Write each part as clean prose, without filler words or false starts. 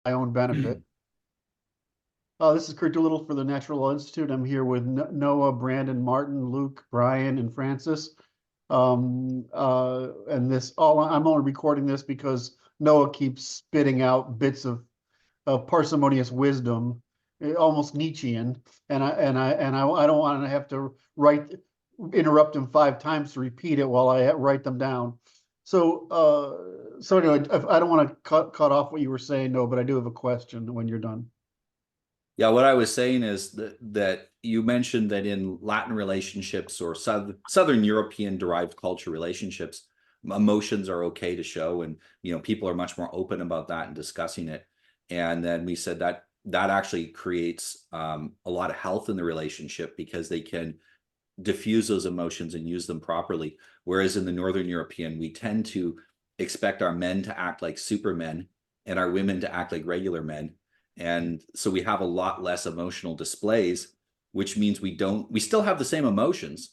my own benefit. This is Curt Doolittle for the Natural Law Institute. I'm here with Noah, Brandon, Martin, Luke, Bryan, and Francis. And I'm only recording this because Noah keeps spitting out bits of parsimonious wisdom, almost Nietzschean, and I don't want to have to interrupt him 5 times to repeat it while I write them down. So anyway, I don't want to cut off what you were saying, no, but I do have a question when you're done. Yeah, what I was saying is that you mentioned that in Latin relationships or Southern European derived culture relationships, emotions are okay to show, and people are much more open about that and discussing it. And then we said that actually creates a lot of health in the relationship because they can diffuse those emotions and use them properly. Whereas in the Northern European, we tend to expect our men to act like supermen and our women to act like regular men. And so we have a lot less emotional displays, which means we still have the same emotions.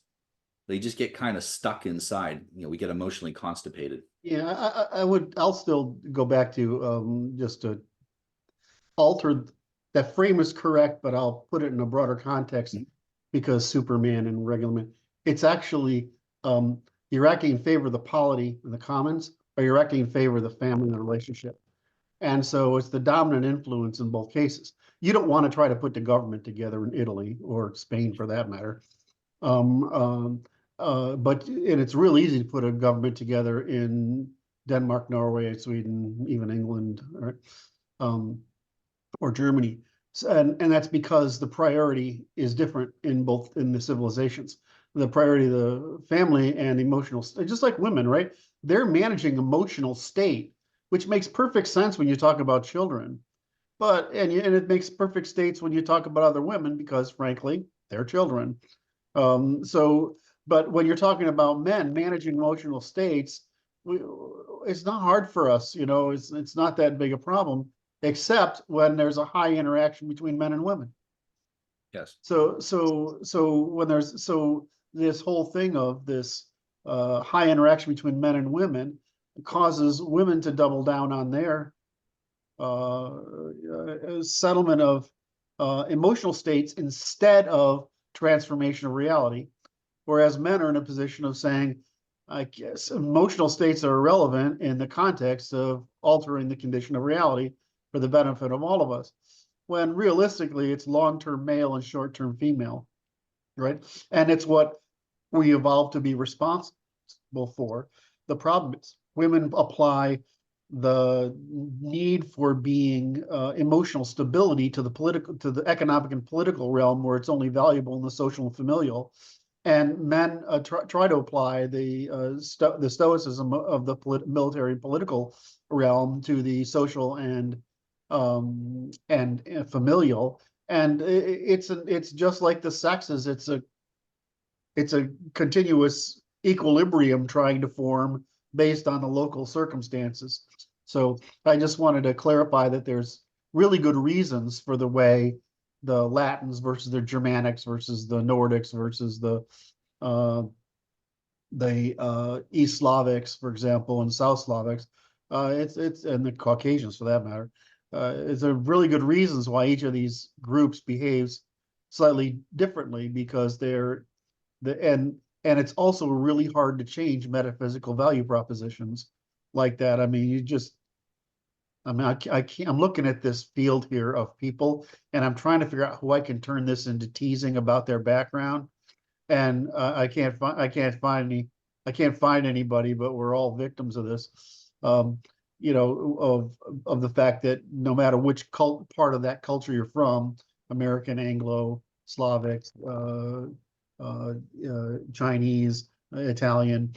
They just get kind of stuck inside. We get emotionally constipated. Yeah, I'll still go back to just to alter that frame is correct, but I'll put it in a broader context because Superman and regular man, it's actually you're acting in favor of the polity and the commons, or you're acting in favor of the family and the relationship. And so it's the dominant influence in both cases. You don't want to try to put the government together in Italy or Spain for that matter. And it's real easy to put a government together in Denmark, Norway, Sweden, even England, right? Or Germany. And that's because the priority is different in the civilizations. The priority of the family and emotional, just like women, right? They're managing emotional state, which makes perfect sense when you talk about children, and it makes perfect sense when you talk about other women because, frankly, they're children. But when you're talking about men managing emotional states, it's not hard for us. It's not that big a problem, except when there's a high interaction between men and women. Yes. So when this whole thing of this high interaction between men and women causes women to double down on their settlement of emotional states instead of transformation of reality, whereas men are in a position of saying, I guess emotional states are irrelevant in the context of altering the condition of reality for the benefit of all of us, when realistically it's long-term male and short-term female, right? And it's what we evolved to be responsible for. The problem is women apply the need for being emotional stability to the economic and political realm, where it's only valuable in the social and familial, and men try to apply the stoicism of the military and political realm to the social and familial. And it's just like the sexes. It's a continuous equilibrium trying to form based on the local circumstances. So I just wanted to clarify that there's really good reasons for the way the Latins versus the Germanics versus the Nordics versus the East Slavics, for example, and South Slavics, and the Caucasians for that matter. It's a really good reasons why each of these groups behaves slightly differently, because and it's also really hard to change metaphysical value propositions like that. I mean, I can't, I'm looking at this field here of people, and I'm trying to figure out who I can turn this into teasing about their background. And I can't find anybody, but we're all victims of this. Of the fact that no matter which part of that culture you're from, American, Anglo, Slavic, Chinese, Italian,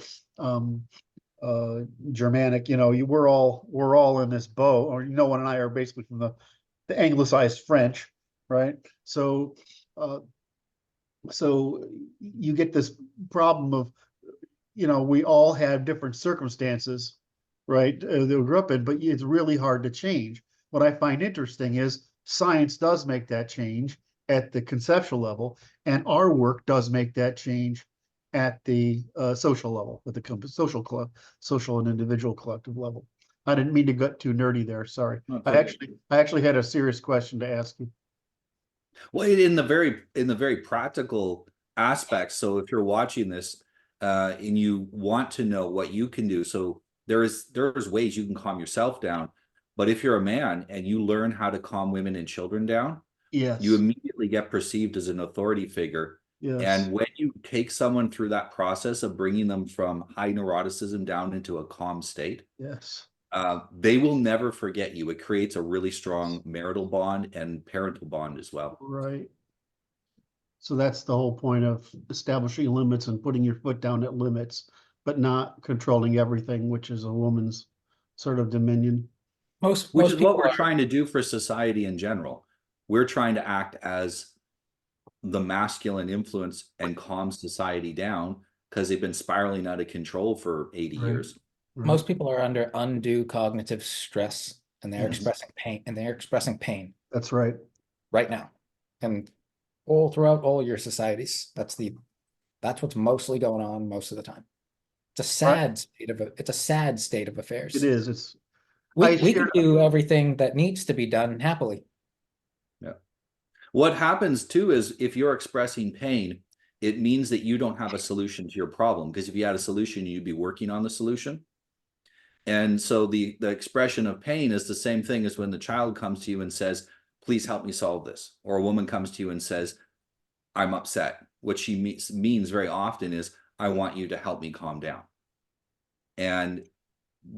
Germanic, we're all in this boat. Or Noah and I are basically from the anglicized French, right? So you get this problem of, we all have different circumstances, right, that we grew up in, but it's really hard to change. What I find interesting is science does make that change at the conceptual level, and our work does make that change at the social level, at the social and individual collective level. I didn't mean to get too nerdy there. Sorry. No, it's I okay. actually had a serious question to ask you. Well, in the very practical aspects. So if you're watching this and you want to know what you can do, so there's ways you can calm yourself down. But if you're a man and you learn how to calm women and children down, you Yes. immediately get perceived as an authority figure. Yes. And when you take someone through that process of bringing them from high neuroticism down into a calm state, Yes. they will never forget you. It creates a really strong marital bond and parental bond as well. Right. So that's the whole point of establishing limits and putting your foot down at limits, but not controlling everything, which is a woman's sort of dominion. Which is what people we're are, trying to do for society in general. We're trying to act as the masculine influence and calm society down because they've been spiraling out of control for 80 Right. years. Right. most people are under undue cognitive stress, and they're Yes. expressing pain That's right. right now, and all throughout all your societies. That's what's mostly going on most of the time. It's a sad state of affairs. It is. It's We I can do everything that needs to be done happily. Yeah. What happens too is if you're expressing pain, it means that you don't have a solution to your problem. Because if you had a solution, you'd be working on the solution. And so the expression of pain is the same thing as when the child comes to you and says, please help me solve this. Or a woman comes to you and says, I'm upset. What she means very often is, I want you to help me calm down. And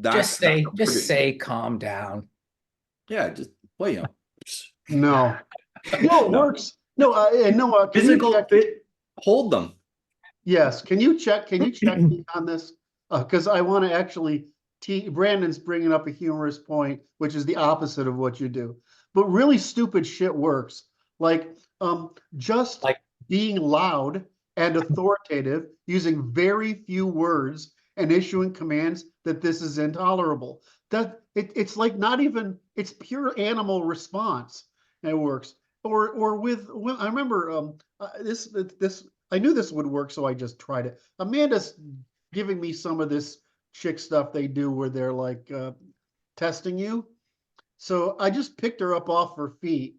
Just say calm down. Yeah, just, well, you know. no. No, it No. works. No, can you Physical check? fit, hold them. Yes. Can you check me on this? Because I want to actually Brandon's bringing up a humorous point, which is the opposite of what you do. But really stupid shit works. Like just Like- being loud and authoritative, using very few words and issuing commands that this is intolerable. It's like not even, it's pure animal response, and it works. Or with I remember this I knew this would work, so I just tried it. Amanda's giving me some of this chick stuff they do where they're like testing you. So I just picked her up off her feet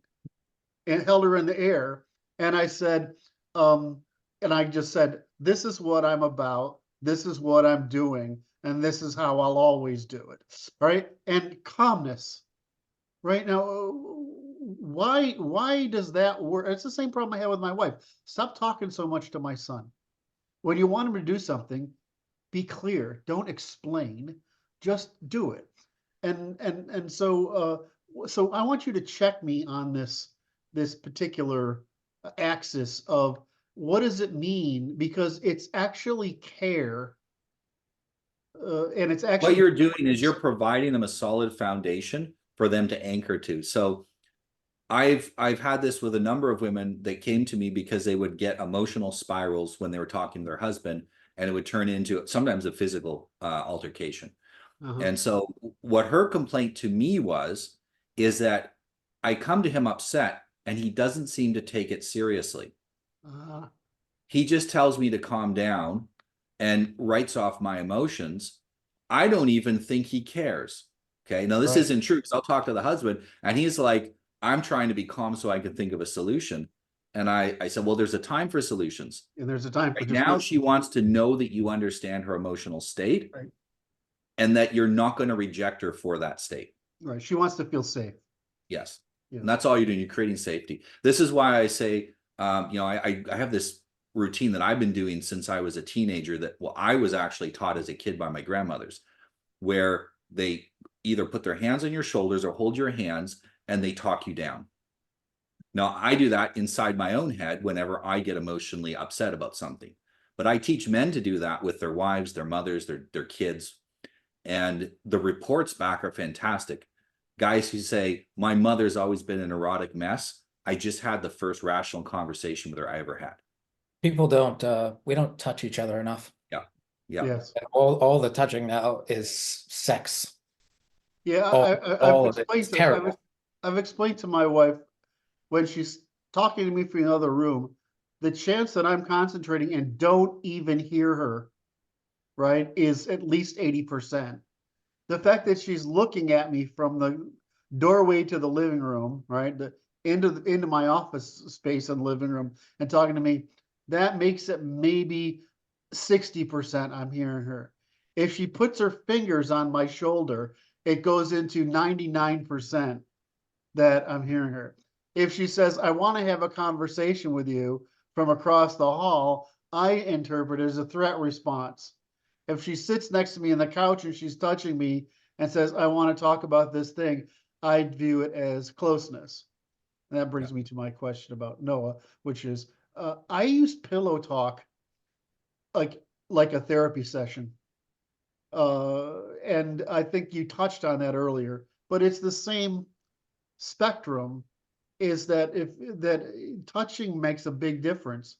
and held her in the air, and I said, and I just said, this is what I'm about, this is what I'm doing, and this is how I'll always do it. Right? And calmness. Right now, why does that work? It's the same problem I have with my wife. Stop talking so much to my son. When you want him to do something, be clear. Don't explain. Just do it. And so I want you to check me on this particular axis of what does it mean, because it's actually care, and it's actually What you're doing is you're providing them a solid foundation for them to anchor to. So I've had this with a number of women that came to me because they would get emotional spirals when they were talking to their husband, and it would turn into sometimes a physical altercation. And so what her complaint to me is that I come to him upset and he doesn't seem to take it seriously. He just tells me to calm down and writes off my emotions. I don't even think he cares. Okay. Now this isn't true, because I'll talk to the husband and he's like, I'm trying to be calm so I can think of a solution. And I said, well, there's a time for solutions. And there's a time for right now she wants to know that you understand her emotional state, right, and that you're not going to reject her for that state. right. She wants to feel safe. Yes. Yeah. And that's all you're doing. You're creating safety. This is why I say, I have this routine that I've been doing since I was a teenager that, well, I was actually taught as a kid by my grandmothers, where they either put their hands on your shoulders or hold your hands and they talk you down. Now, I do that inside my own head whenever I get emotionally upset about something. But I teach men to do that with their wives, their mothers, their kids. And the reports back are fantastic. Guys who say, my mother's always been an erotic mess. I just had the first rational conversation with her I ever had. People we don't touch each other enough. Yeah. Yeah. Yes. And all the touching now is sex. Yeah. All of it is terrible. I've explained to my wife, when she's talking to me from the other room, the chance that I'm concentrating and don't even hear her, right, is at least 80%. the fact that she's looking at me from the doorway to the living room, right? Into my office space in the living room and talking to me, that makes it maybe 60% I'm hearing her. If she puts her fingers on my shoulder, it goes into 99% that I'm hearing her. If she says, I want to have a conversation with you from across the hall, I interpret it as a threat response. If she sits next to me on the couch and she's touching me and says, I want to talk about this thing, I view it as closeness. And that brings me to my question about Noah, which is, I use pillow talk like a therapy session. And I think you touched on that earlier, but it's the same spectrum, is that that touching makes a big difference.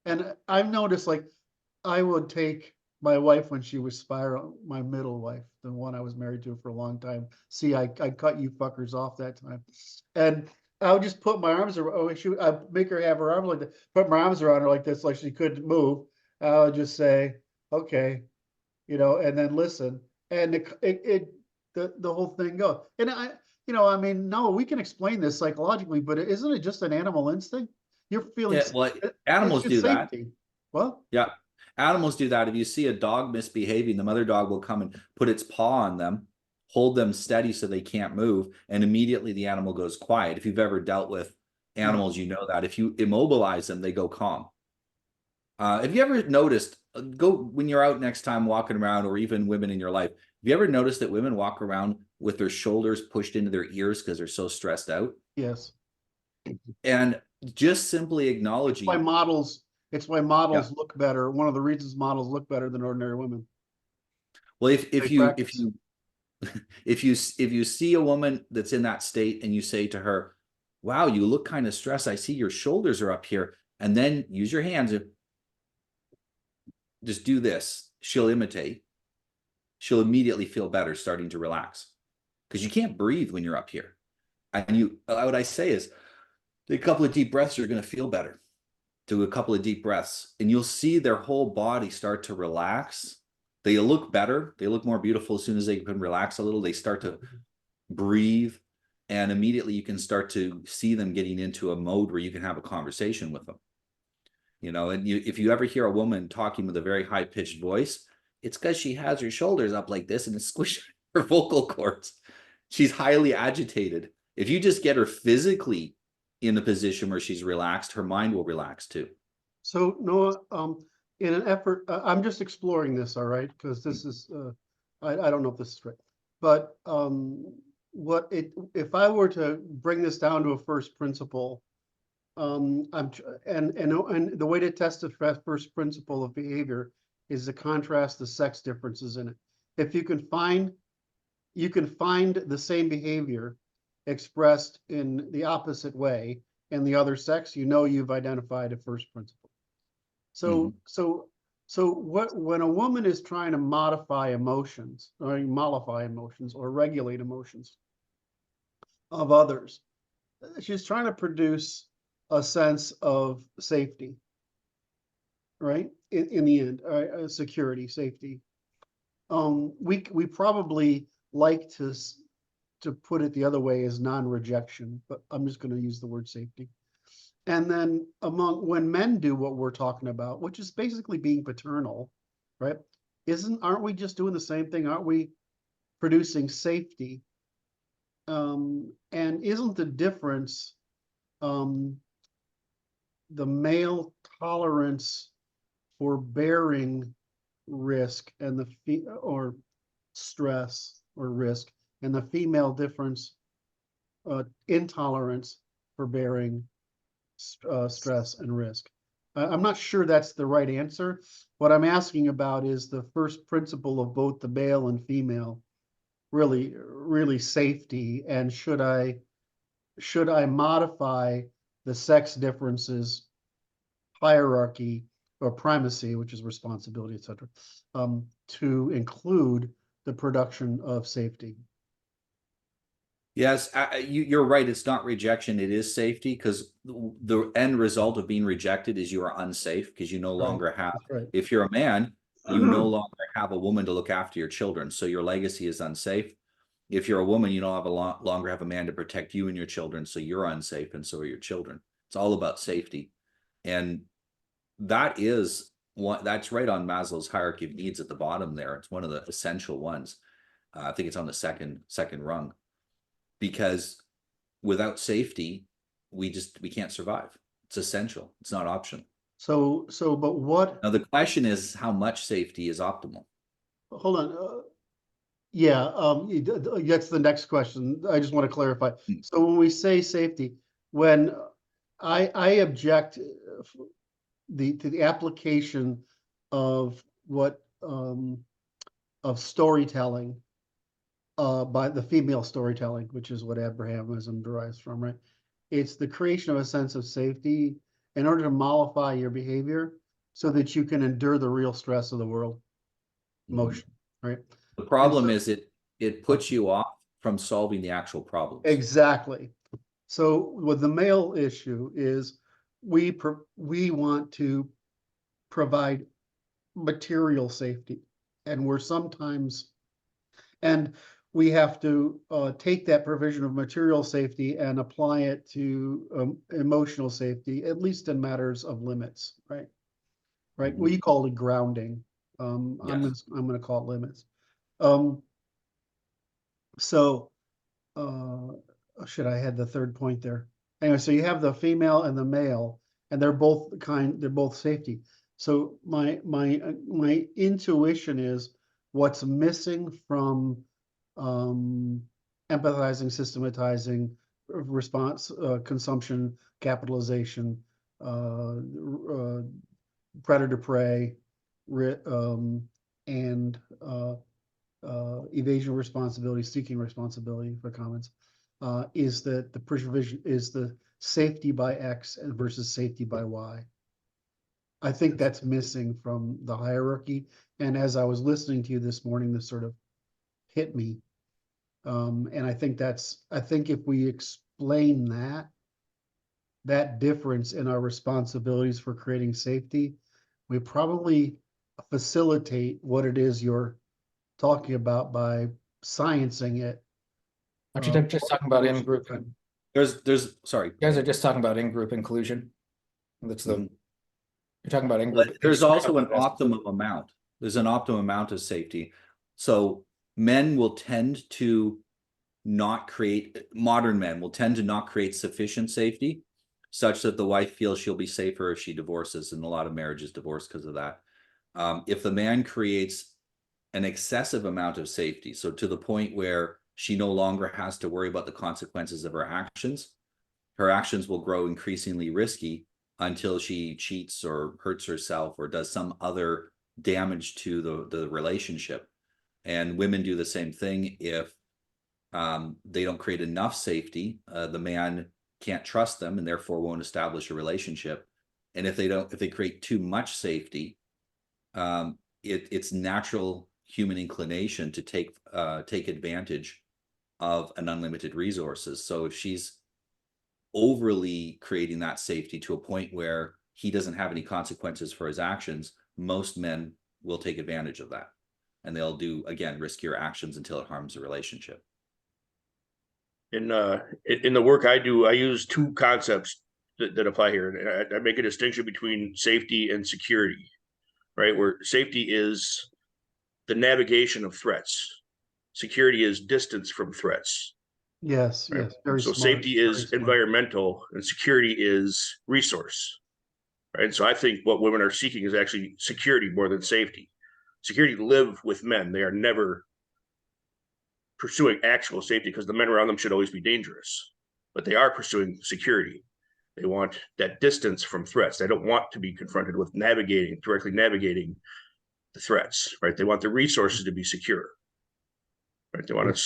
And I've noticed, like, I would take my wife when she was spiraling, my middle wife, the one I was married to for a long time. See, I cut you fuckers off that time. And I would just put my arms around, I'd make her have her arms like that, put my arms around her like this, like she couldn't move. I would just say, okay, and then listen. And the whole thing goes. And I mean, no, we can explain this psychologically, but isn't it just an animal instinct? You're feeling, well, animals do that. Well, Yeah, animals do that. If you see a dog misbehaving, the mother dog will come and put its paw on them, hold them steady so they can't move, and immediately the animal goes quiet. If you've ever dealt with animals, you know that. If you immobilize them, they go calm. Have you ever noticed, go when you're out next time walking around, or even women in your life, have you ever noticed that women walk around with their shoulders pushed into their ears because they're so stressed out? yes. And just simply acknowledging. It's why models look better. One of the reasons models look better than ordinary women. Well, if you see a woman that's in that state and you say to her, wow, you look kind of stressed, I see your shoulders are up here, and then use your hands and just do this, she'll imitate. She'll immediately feel better, starting to relax, because you can't breathe when you're up here. And what I say is, take a couple of deep breaths, you're going to feel better. Do a couple of deep breaths and you'll see their whole body start to relax. They look better. They look more beautiful as soon as they can relax a little. They start to breathe, and immediately you can start to see them getting into a mode where you can have a conversation with them. And if you ever hear a woman talking with a very high-pitched voice, it's because she has her shoulders up like this and it's squishing her vocal cords. She's highly agitated. If you just get her physically in a position where she's relaxed, her mind will relax too. So Noah, in an effort, I'm just exploring this, all right, because this is, I don't know if this is right, but if I were to bring this down to a first principle, and the way to test the first principle of behavior is to contrast the sex differences in it. If you can find the same behavior expressed in the opposite way in the other sex, you've identified a first principle. So when a woman is trying to modify emotions or regulate emotions of others, she's trying to produce a sense of safety, right? In the end, security, safety. We probably like to put it the other way as non-rejection, but I'm just going to use the word safety. And then when men do what we're talking about, which is basically being paternal, right? Aren't we just doing the same thing? Aren't we producing safety? And isn't the difference the male tolerance for bearing risk and or stress or risk, and the female difference intolerance for bearing stress and risk? I'm not sure that's the right answer. What I'm asking about is the first principle of both the male and female, really safety, and should I modify the sex differences hierarchy or primacy, which is responsibility, etc., to include the production of safety? Yes, you're right. It's not rejection. It is safety, because the end result of being rejected is you are unsafe, because you no longer have. Right. If you're a man, you no longer have a woman to look after your children, so your legacy is unsafe. If you're a woman, you don't have longer have a man to protect you and your children, so you're unsafe, and so are your children. It's all about safety, and that's right on Maslow's hierarchy of needs at the bottom there. It's one of the essential ones. I think it's on the second rung, because without safety, we can't survive. It's essential. It's not optional. But what? Now the question is, how much safety is optimal? Hold on. Yeah, that's the next question. I just want to clarify. So when we say safety, when I object to the application of what of storytelling by the female storytelling, which is what Abrahamism derives from, right? It's the creation of a sense of safety in order to mollify your behavior so that you can endure the real stress of the world, emotion, right? The problem is it puts you off from solving the actual problems. Exactly. So with the male issue is we want to provide material safety, and we have to take that provision of material safety and apply it to emotional safety, at least in matters of limits, right? Right. Mm-hmm. We call it grounding. Yes. I'm going to call it limits. Should I had the third point there? Anyway, so you have the female and the male, and they're both safety. So my intuition is what's missing from empathizing, systematizing, response, consumption, capitalization, predator prey, and evasion responsibility, seeking responsibility for comments, is that the provision is the safety by X versus safety by Y. I think that's missing from the hierarchy. And as I was listening to you this morning, this sort of hit me. And I think if we explain that difference in our responsibilities for creating safety, we probably facilitate what it is you're talking about by sciencing it. Aren't you just talking about in-group? Sorry. You guys are just talking about in-group inclusion. That's the you're talking about in-group. There's also an optimum amount. There's an optimum amount of safety. So modern men will tend to not create sufficient safety such that the wife feels she'll be safer if she divorces, and a lot of marriages divorce because of that. If the man creates an excessive amount of safety, so to the point where she no longer has to worry about the consequences of her actions will grow increasingly risky until she cheats or hurts herself or does some other damage to the relationship. And women do the same thing. If they don't create enough safety, the man can't trust them and therefore won't establish a relationship. And if they create too much safety, it's natural human inclination to take advantage of an unlimited resources. So if she's overly creating that safety to a point where he doesn't have any consequences for his actions, most men will take advantage of that, and they'll do, again, riskier actions until it harms the relationship. In the work I do, I use two concepts that apply here, and I make a distinction between safety and security, right? Where safety is the navigation of threats, security is distance from threats. Yes, right? yes, very so smart. Safety is environmental, and security is resource, right? So I think what women are seeking is actually security more than safety. Security live with men; they are never pursuing actual safety because the men around them should always be dangerous, but they are pursuing security. They want that distance from threats. They don't want to be confronted with directly navigating the threats, right? They want the resources to be secure, right? They want an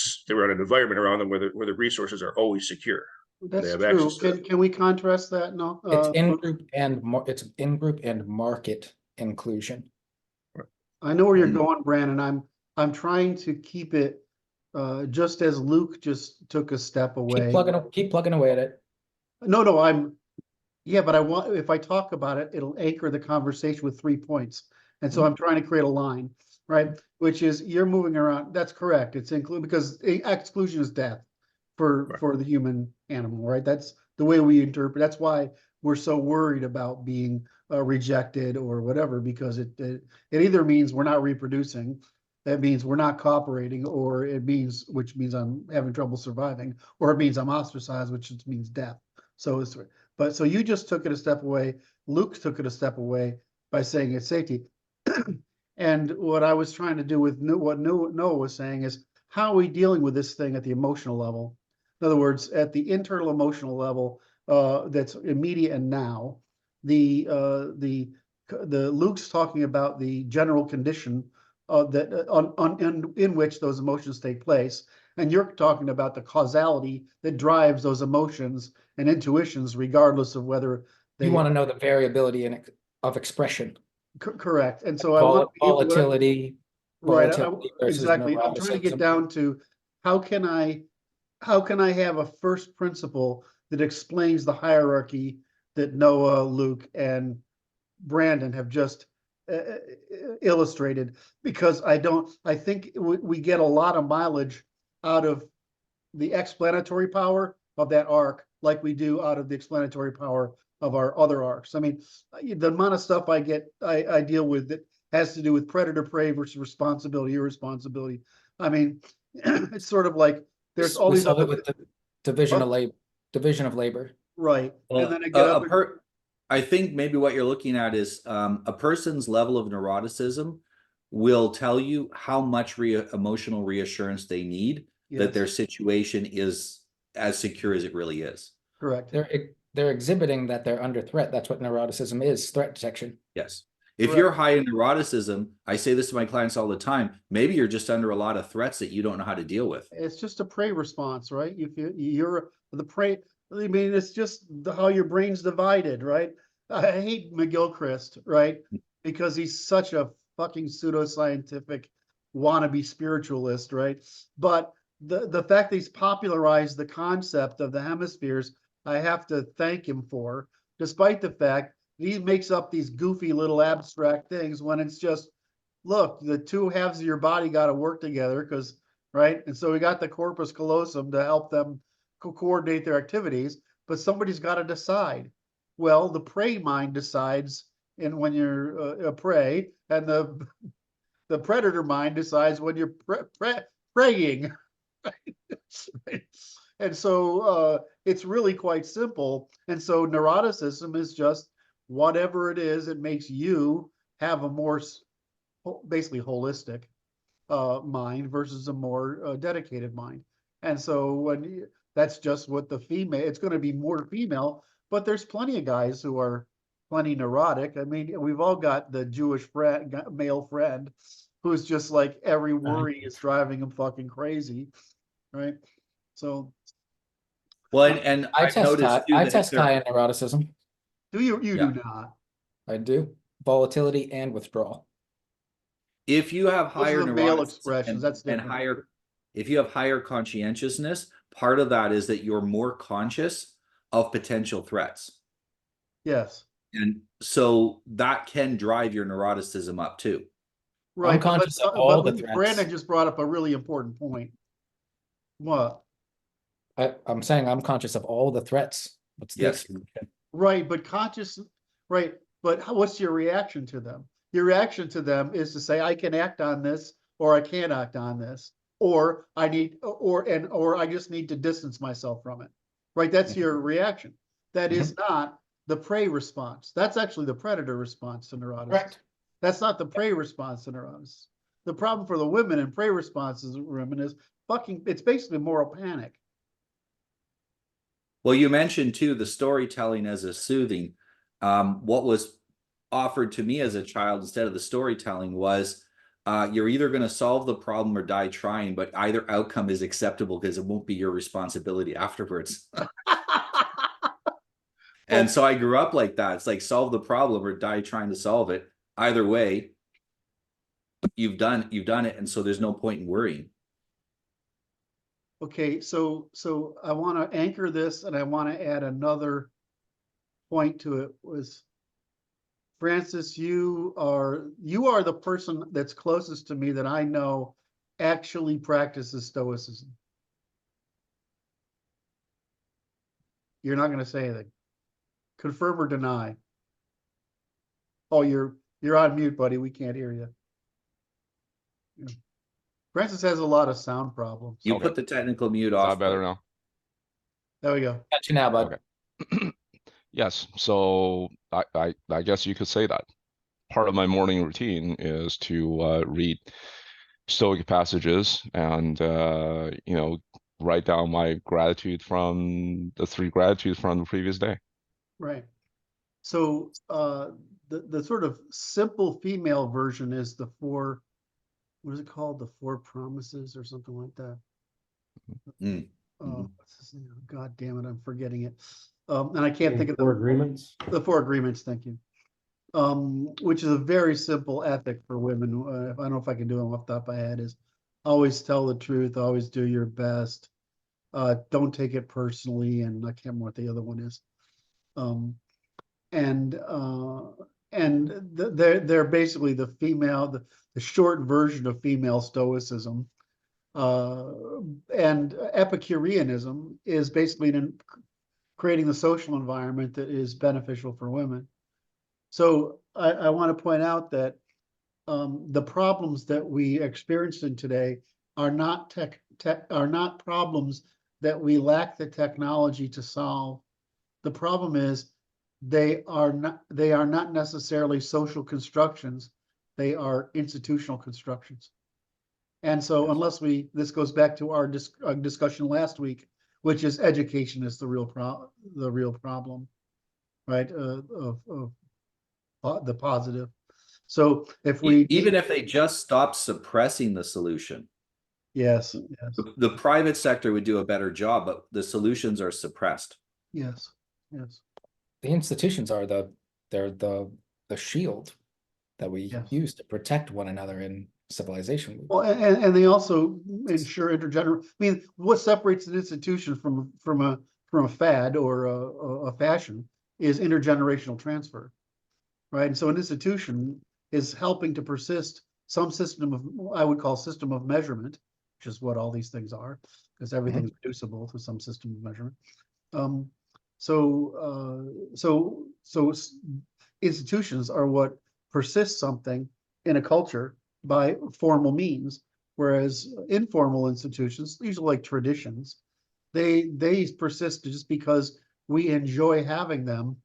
environment around them where the resources are always secure. That's true. Can we contrast that? No, it's in-group and market inclusion. I know where you're going, Brandon. I'm trying to keep it just as Luke just took a step away. Keep plugging away at it. No, but I want, if I talk about it, it'll anchor the conversation with 3 points. And so I'm trying to create a line, right? Which is you're moving around. That's correct. It's include because exclusion is death for the human animal, right? That's the way we interpret. That's why we're so worried about being rejected or whatever, because it either means we're not reproducing, that means we're not cooperating, or which means I'm having trouble surviving, or it means I'm ostracized, which means death. So so you just took it a step away. Luke took it a step away by saying it's safety. And what I was trying to do with what Noah was saying is, how are we dealing with this thing at the emotional level? In other words, at the internal emotional level, that's immediate and now. The Luke's talking about the general condition in which those emotions take place, and you're talking about the causality that drives those emotions and intuitions, regardless of whether You want to know the variability of expression. Correct. And so I want volatility. Right, Versus exactly. I'm trying to get down to how can I have a first principle that explains the hierarchy that Noah, Luke, and Brandon have just illustrated, because I think we get a lot of mileage out of the explanatory power of that arc, like we do out of the explanatory power of our other arcs. I mean, the amount of stuff I deal with that has to do with predator prey versus responsibility, irresponsibility. I mean, it's sort of like there's all these other with the division of labor. Right. Well, and then I get other. I think maybe what you're looking at is a person's level of neuroticism will tell you how much emotional reassurance they need that their situation is as secure as it really is. Correct. They're exhibiting that they're under threat. That's what neuroticism is, threat detection. Yes. If you're high in neuroticism, I say this to my clients all the time, maybe you're just under a lot of threats that you don't know how to deal with. It's just a prey response, right? You're the prey. I mean, it's just how your brain's divided, right? I hate McGilchrist, right? Because he's such a fucking pseudoscientific wannabe spiritualist, right? But the fact that he's popularized the concept of the hemispheres, I have to thank him for, despite the fact he makes up these goofy little abstract things when it's just, look, the two halves of your body got to work together, because, right? And so we got the corpus callosum to help them coordinate their activities, but somebody's got to decide. Well, the prey mind decides, and when you're a prey, and the predator mind decides when you're preying. And so it's really quite simple. And so neuroticism is just whatever it is that makes you have a more basically holistic mind versus a more dedicated mind. And so that's just what it's going to be more female, but there's plenty of guys who are plenty neurotic. I mean, we've all got the Jewish male friend who's just like every worry is driving him fucking crazy, right? So, well, and I test high in neuroticism. do you do not? I do. Volatility and withdrawal. If you have higher male expressions, that's different. and higher, if you have higher conscientiousness, part of that is that you're more conscious of potential threats. Yes. And so that can drive your neuroticism up too. Right. I'm conscious of all the threats. Brandon just brought up a really important point. What? I'm saying I'm conscious of all the threats. Yes. Right, but right, but what's your reaction to them? Your reaction to them is to say, I can act on this, or I can't act on this, or I just need to distance myself from it. Right, that's your reaction. That is not the prey response. That's actually the predator response to neuroticism. Correct. That's not the prey response to neuroticism. The problem for the women and prey responses of women is it's basically moral panic. Well, you mentioned too the storytelling as a soothing. What was offered to me as a child instead of the storytelling was you're either going to solve the problem or die trying, but either outcome is acceptable because it won't be your responsibility afterwards. And so I grew up like that. It's like solve the problem or die trying to solve it. Either way, you've done it, and so there's no point in worrying. Okay, so I want to anchor this, and I want to add another point to it. Was Francis, you are the person that's closest to me that I know actually practices Stoicism. You're not going to say anything. Confirm or deny? Oh, you're on mute, buddy. We can't hear you. Yeah. Francis has a lot of sound problems. You Okay. put the technical mute Is off. that better but- now? There we go. Got you now, bud. Okay. Yes, so I guess you could say that. Part of my morning routine is to read Stoic passages and write down my gratitude from the 3 gratitudes from the previous day. Right. So the sort of simple female version is the 4, what is it called? The 4 promises or something like that. Mm. What's his name? God damn it, I'm forgetting it. And I can't think of Four agreements. the 4 agreements, thank you. Which is a very simple ethic for women. I don't know if I can do it off the top of my head, is always tell the truth, always do your best. Don't take it personally, and I can't remember what the other one is. They're basically the female, the short version of female Stoicism. And Epicureanism is basically creating the social environment that is beneficial for women. So I want to point out that the problems that we experience in today are not problems that we lack the technology to solve. The problem is they are not necessarily social constructions. They are institutional constructions. And so this goes back to our discussion last week, which is education is the real problem, right? Of the positive. So if we Even if they just stop suppressing the solution, yes, the private sector would do a better job, but the solutions are suppressed. yes. The institutions are the shield that we Yes. use to protect one another in civilization. Well, and they also ensure intergeneration. I mean, what separates an institution from a fad or a fashion is intergenerational transfer, right? And so an institution is helping to persist some system of, I would call system of measurement, which is what all these things are, because everything's reducible to some system of measurement. So institutions are what persists something in a culture by formal means, whereas informal institutions, usually like traditions, they persist just because we enjoy having them,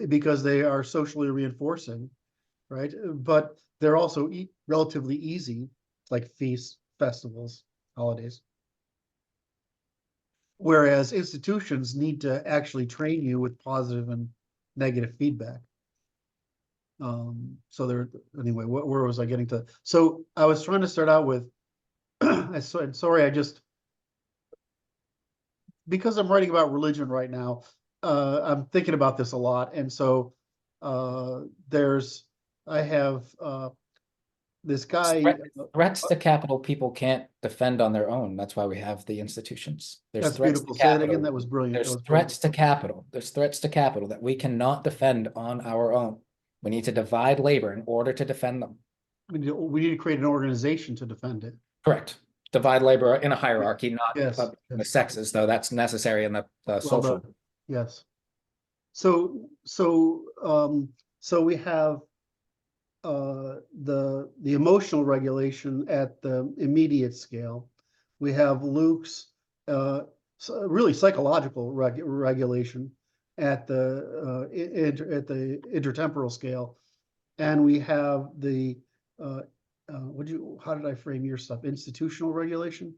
because they are socially reinforcing, right? But they're also relatively easy, like feasts, festivals, holidays. Whereas institutions need to actually train you with positive and negative feedback. Anyway, where was I getting to? So I was trying to start out with, because I'm writing about religion right now, I'm thinking about this a lot. And so I have this guy. Threats to capital people can't defend on their own. That's why we have the institutions. That's beautiful. Say that again. That was brilliant. There's threats to capital. There's threats to capital that we cannot defend on our own. We need to divide labor in order to defend them. We need to create an organization to defend it. Correct. Divide labor in a hierarchy, not Yes, in the sexes, though that's necessary in the social. Yes. So we have the emotional regulation at the immediate scale. We have Luke's really psychological regulation at the intertemporal scale, and we have the how did I frame your stuff? Institutional regulation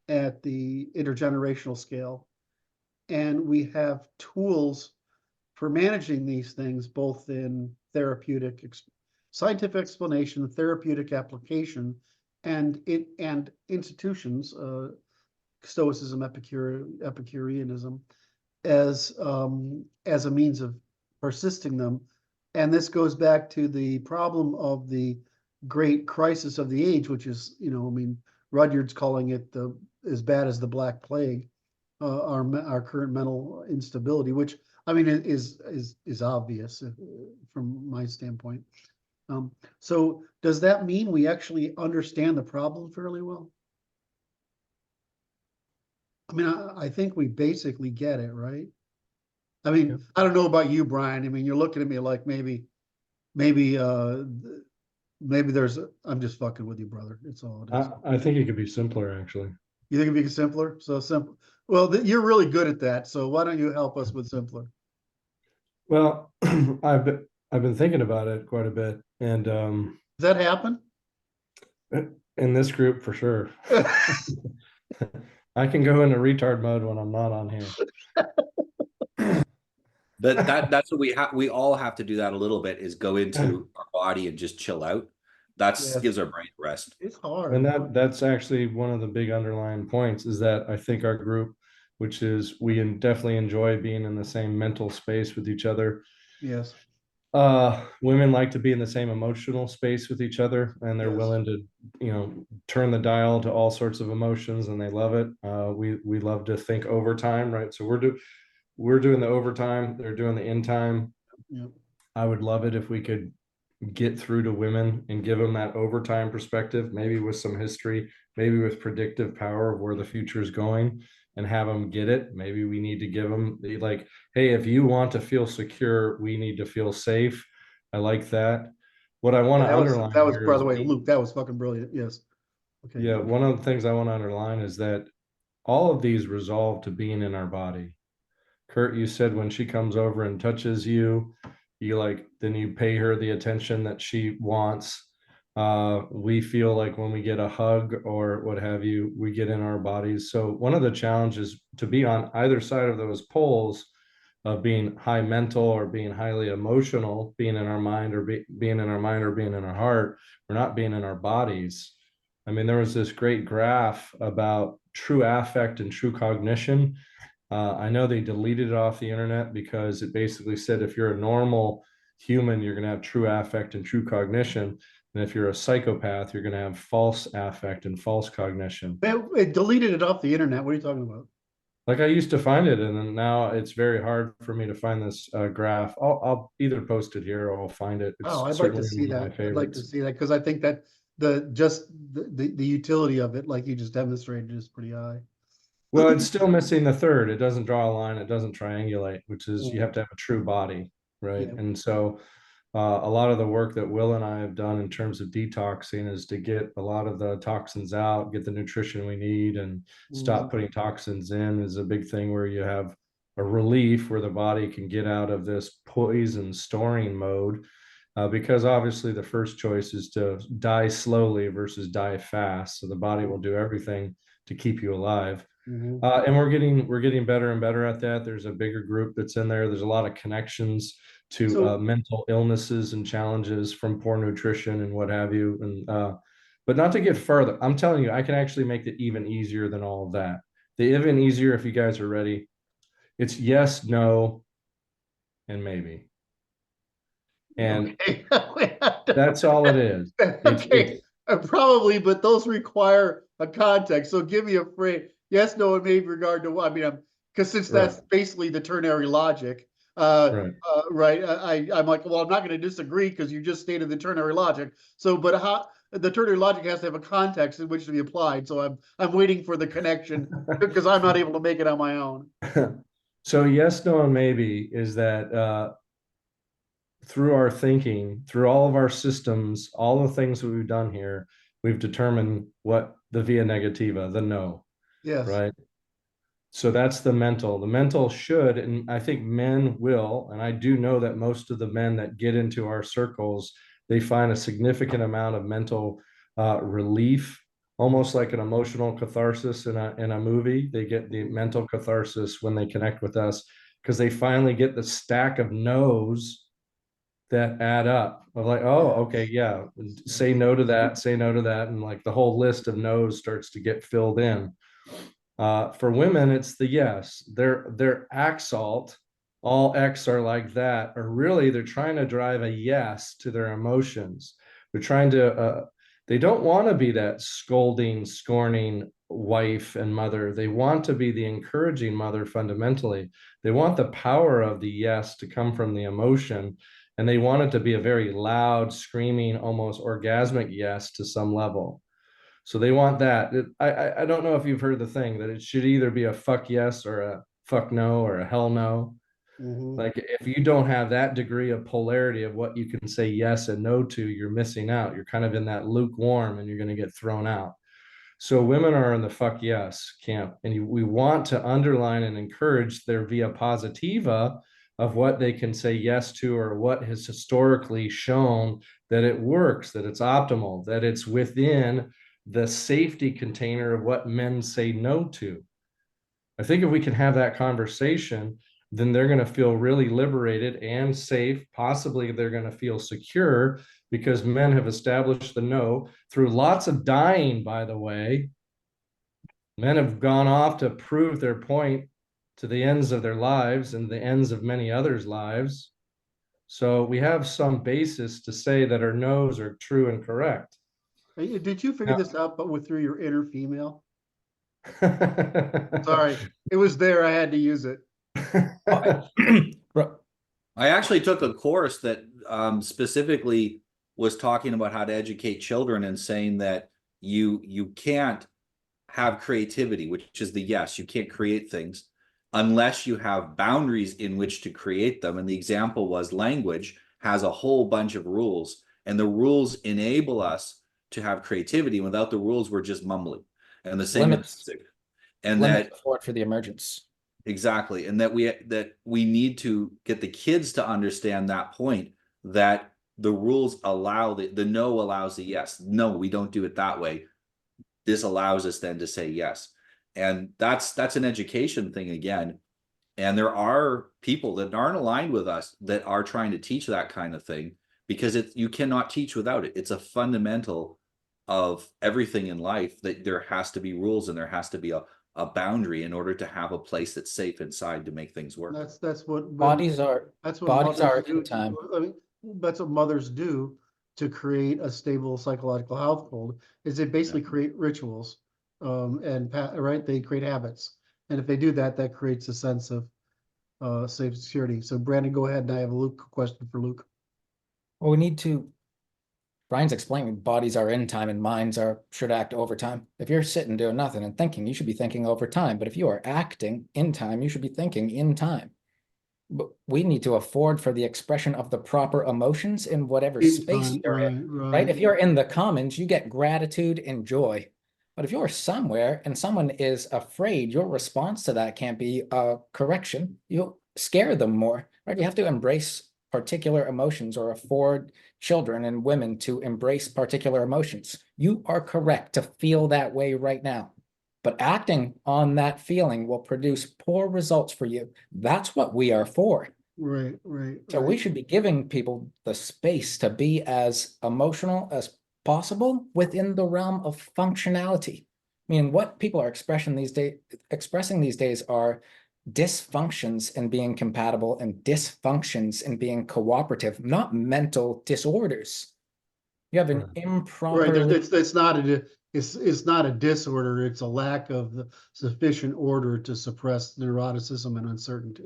at the intergenerational scale, and we have tools for managing these things both in scientific explanation, therapeutic application, and institutions, Stoicism, Epicureanism, as a means of persisting them. And this goes back to the problem of the great crisis of the age, which is, Rudyard's calling it as bad as the Black Plague, our current mental instability, which I mean is obvious from my standpoint. So does that mean we actually understand the problem fairly well? I mean, I think we basically get it, right? I mean, I don't know about you, Brian. I mean, you're looking at me like maybe there's, I'm just fucking with you, brother. It's all it is. I think it could be simpler, actually. You think it'd be simpler? So simple. Well, you're really good at that. So why don't you help us with simpler? Well, I've been thinking about it quite a bit, and Does that happen? in this group for sure. I can go into retard mode when I'm not on here. That's what we all have to do that a little bit, is go into our body and just chill out. That's Yes. gives our brain rest. It's hard. And that's actually one of the big underlying points, is that I think our group, which is we definitely enjoy being in the same mental space with each other. Yes. Women like to be in the same emotional space with each other, and they're Yes. willing to, turn the dial to all sorts of emotions, and they love it. We love to think overtime, right? So we're doing the overtime, they're doing the in time. Yep. I would love it if we could get through to women and give them that overtime perspective, maybe with some history, maybe with predictive power of where the future is going, and have them get it. Maybe we need to give them like, hey, if you want to feel secure, we need to feel safe. I like that. What I want to underline that was here by is the way, Luke, that was fucking brilliant. Yes. Okay. yeah, one of the things I want to underline is that all of these resolve to being in our body. Curt, you said when she comes over and touches you, then you pay her the attention that she wants. We feel like when we get a hug or what have you, we get in our bodies. So one of the challenges to be on either side of those poles of being high mental or being highly emotional, being in our mind or being in our mind or being in our heart, we're not being in our bodies. I mean, there was this great graph about true affect and true cognition. I know they deleted it off the internet because it basically said if you're a normal human, you're going to have true affect and true cognition. And if you're a psychopath, you're going to have false affect and false cognition. It deleted it off the internet. What are you talking about? Like I used to find it, and then now it's very hard for me to find this graph. I'll either post it here or I'll find it. It's I'd like to certainly see one of my that. I'd like to favorites. see that because I think that the utility of it, like you just demonstrated, is pretty high. Well, it's still missing the third. It doesn't draw a line. It doesn't triangulate, which is you Yeah. have to have a true body, right? Yeah. And so a lot of the work that Will and I have done in terms of detoxing is to get a lot of the toxins out, get the nutrition we need, and stop putting toxins in is a big thing where you have a relief where the body can get out of this poison storing mode. Because obviously the first choice is to die slowly versus die fast. So the body will do everything to keep you alive. And we're getting better and better at that. There's a bigger group that's in there. There's a lot of connections to mental illnesses and challenges from poor nutrition and what have you. And but not to get further, I'm telling you, I can actually make it even easier than all of that. The even easier, if you guys are ready, it's yes, no, and maybe. And okay. that's all it is. Okay, probably, but those require a context. So give me a phrase. Yes, no, and maybe regard to what? I mean, because since that's basically the ternary logic, right? I'm like, well, I'm not going to disagree because you just stated the ternary logic. So, but how the ternary logic has to have a context in which to be applied. So I'm waiting for the connection because I'm not able to make it on my own. So yes, no, and maybe is that through our thinking, through all of our systems, all the things that we've done here, we've determined what the via negativa, the no. Yes. Right. So that's the mental. The mental should, and I think men will, and I do know that most of the men that get into our circles, they find a significant amount of mental relief, almost like an emotional catharsis in a movie. They get the mental catharsis when they connect with us because they finally get the stack of no's that add up of like, oh, okay, yeah, say no to that, say no to that, and like the whole list of no's starts to get filled in. For women, it's the yes. Their axalt, all X are like that, or really they're trying to drive a yes to their emotions. They're trying to, they don't want to be that scolding, scorning, wife and mother. They want to be the encouraging mother fundamentally. They want the power of the yes to come from the emotion, and they want it to be a very loud, screaming, almost orgasmic yes to some level. So they want that. I don't know if you've heard the thing that it should either be a fuck yes or a fuck no or a hell no. Like if you don't have that degree of polarity of what you can say yes and no to, you're missing out. You're kind of in that lukewarm and you're going to get thrown out. So women are in the fuck yes camp, and we want to underline and encourage their via positiva of what they can say yes to, or what has historically shown that it works, that it's optimal, that it's within the safety container of what men say no to. I think if we can have that conversation, then they're going to feel really liberated and safe. Possibly they're going to feel secure, because men have established the no through lots of dying, by the way. Men have gone off to prove their point to the ends of their lives and the ends of many others' lives. So we have some basis to say that our no's are true and correct. Did you figure this out, but through your inner female? Sorry, it was there. I had to use it. I actually took a course that specifically was talking about how to educate children, and saying that you can't have creativity, which is the yes. You can't create things unless you have boundaries in which to create them. And the example was language has a whole bunch of rules, and the rules enable us to have creativity. Without the rules, we're just mumbling. And the same Limits. with music. And Limit that support for the emergence. exactly, and that we need to get the kids to understand that point, that the rules allow the no allows the yes. No, we don't do it that way. This allows us then to say yes. And that's an education thing again. And there are people that aren't aligned with us that are trying to teach that kind of thing, because you cannot teach without it. It's a fundamental of everything in life, that there has to be rules and there has to be a boundary in order to have a place that's safe inside to make things work. That's what Bodies are that's what bodies are mothers do. in time. I mean, that's what mothers do to create a stable psychological household. Is they basically create rituals, right? They create habits, and if they do that, that creates a sense of safe security. So, Brandon, go ahead, and I have a question for Luke. Well, we need to. Brian's explaining bodies are in time and minds should act over time. If you're sitting doing nothing and thinking, you should be thinking over time. But if you are acting in time, you should be thinking in time. But we need to afford for the expression of the proper emotions in whatever space you're in, right? If you're in the commons, you get gratitude and joy. But if you're somewhere and someone is afraid, your response to that can't be a correction. You'll scare them more, right? You have to embrace particular emotions, or afford children and women to embrace particular emotions. You are correct to feel that way right now, but acting on that feeling will produce poor results for you. That's what we are for. Right. So we should be giving people the space to be as emotional as possible within the realm of functionality. I mean, what people are expressing these days are dysfunctions in being compatible and dysfunctions in being cooperative, not mental disorders. You have an improper. Right. It's not a disorder. It's a lack of the sufficient order to suppress neuroticism and uncertainty.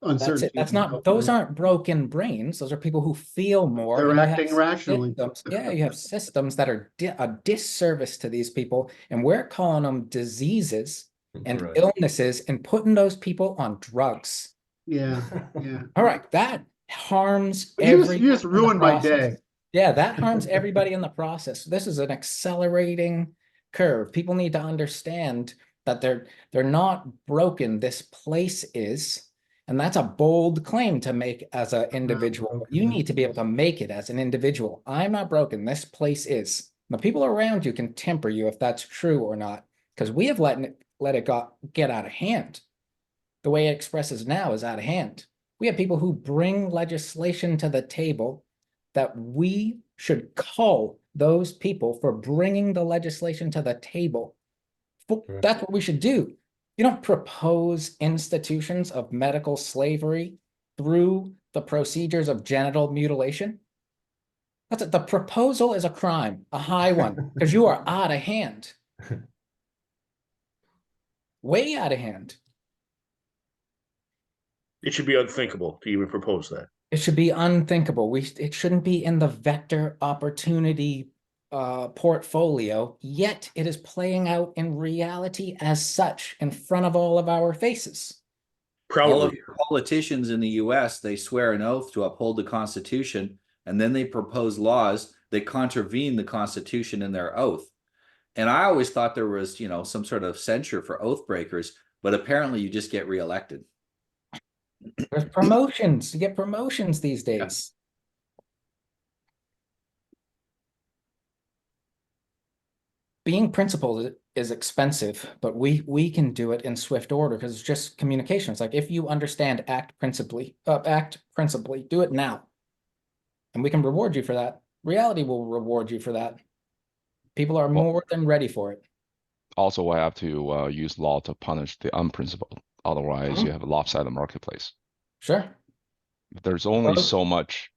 That's it. That's not. Those aren't broken brains. Those are people who feel more. They're acting rationally. Yeah, you have systems that are a disservice to these people, and we're calling them diseases and illnesses and putting those people on drugs. Yeah. All right, that harms you just ruined my day. Yeah, that harms everybody in the process. This is an accelerating curve. People need to understand that they're not broken. This place is, and that's a bold claim to make as an individual. You need to be able to make it as an individual. I'm not broken. This place is. The people around you can temper you if that's true or not, because we have let it get out of hand. The way it expresses now is out of hand. We have people who bring legislation to the table that we should cull those people for bringing the legislation to the table. That's what we should do. You don't propose institutions of medical slavery through the procedures of genital mutilation. That's it. The proposal is a crime, a high one, because you are out of hand. way out of hand. It should be unthinkable to even propose that. It should be unthinkable. It shouldn't be in the vector opportunity portfolio, yet it is playing out in reality as such in front of all of our faces. All of Proudly. your politicians in the US, they swear an oath to uphold the Constitution, and then they propose laws that contravene the Constitution in their oath. And I always thought there was, some sort of censure for oath breakers, but apparently you just get reelected. There's promotions. You get promotions these days. Being principled is expensive, but we can do it in swift order because it's just communication. It's like, if you understand, act principally, do it now. And we can reward you for that. Reality will reward you for that. People are more than ready for it. Also, I have to use law to punish the unprincipled. Otherwise, you have a lopsided marketplace. Sure. There's only so much,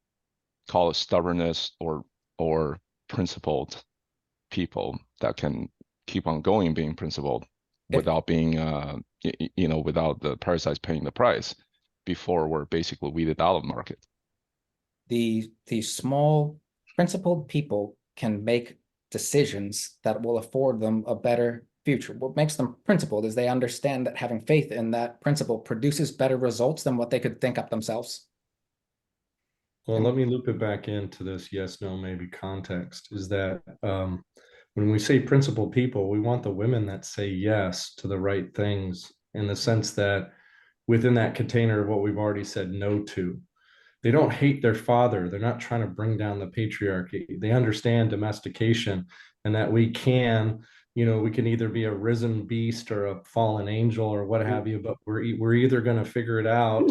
call it stubbornness or principled people that can keep on going being principled without being, without the parasites paying the price before we're basically weeded out of the market. The small principled people can make decisions that will afford them a better future. What makes them principled is they understand that having faith in that principle produces better results than what they could think up themselves. Well, let me loop it back into this yes, no, maybe context, is that when we say principled people, we want the women that say yes to the right things, in the sense that within that container of what we've already said no to. They don't hate their father. They're not trying to bring down the patriarchy. They understand domestication, and that we can either be a risen beast or a fallen angel or what have you, but we're either going to figure it out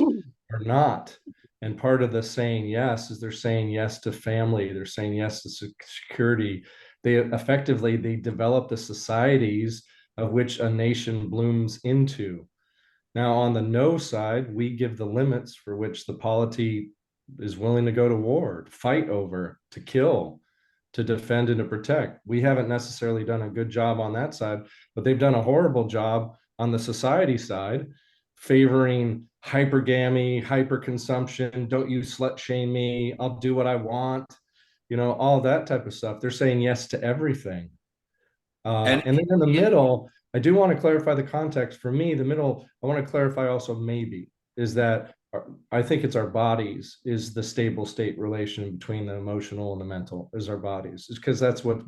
or not. And part of the saying yes is they're saying yes to family. They're saying yes to security. They develop the societies of which a nation blooms into. Now, on the no side, we give the limits for which the polity is willing to go to war, to fight over, to kill, to defend, and to protect. We haven't necessarily done a good job on that side, but they've done a horrible job on the society side, favoring hypergamy, hyperconsumption, don't you slut shame me, I'll do what I want, all that type of stuff. They're saying yes to everything. And then in the middle, I do want to clarify the context. For me, the middle, I want to clarify also maybe, is that I think it's our bodies is the stable state relation between the emotional and the mental is our bodies. It's because that's what,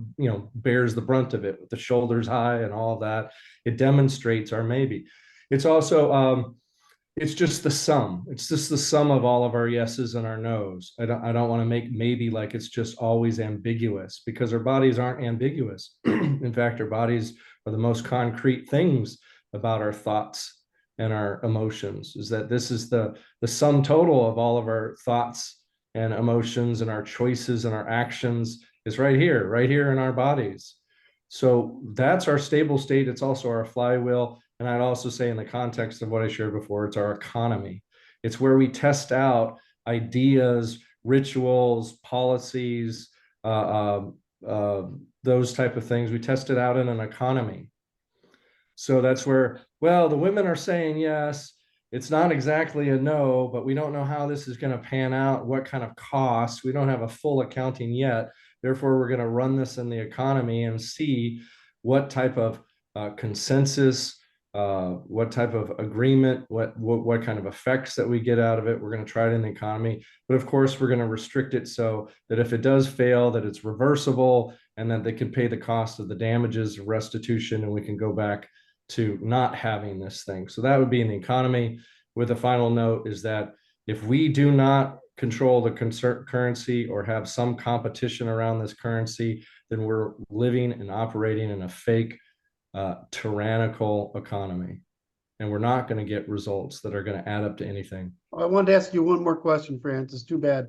bears the brunt of it, with the shoulders high and all of that. It demonstrates our maybe. It's also, it's just the sum. It's just the sum of all of our yeses and our nos. I don't want to make maybe like it's just always ambiguous, because our bodies aren't ambiguous. In fact, our bodies are the most concrete things about our thoughts and our emotions, is that this is the sum total of all of our thoughts and emotions and our choices and our actions is right here in our bodies. So that's our stable state. It's also our flywheel. And I'd also say, in the context of what I shared before, it's our economy. It's where we test out ideas, rituals, policies, those type of things. We test it out in an economy. So that's where, well, the women are saying yes. It's not exactly a no, but we don't know how this is going to pan out, what kind of costs. We don't have a full accounting yet. Therefore, we're going to run this in the economy and see what type of consensus, what type of agreement, what kind of effects that we get out of it. We're going to try it in the economy. But of course, we're going to restrict it so that if it does fail, that it's reversible and that they can pay the cost of the damages, restitution, and we can go back to not having this thing. So that would be in the economy. With a final note is that if we do not control the currency or have some competition around this currency, then we're living and operating in a fake tyrannical economy, and we're not going to get results that are going to add up to anything. I wanted to ask you one more question, Francis. Too bad.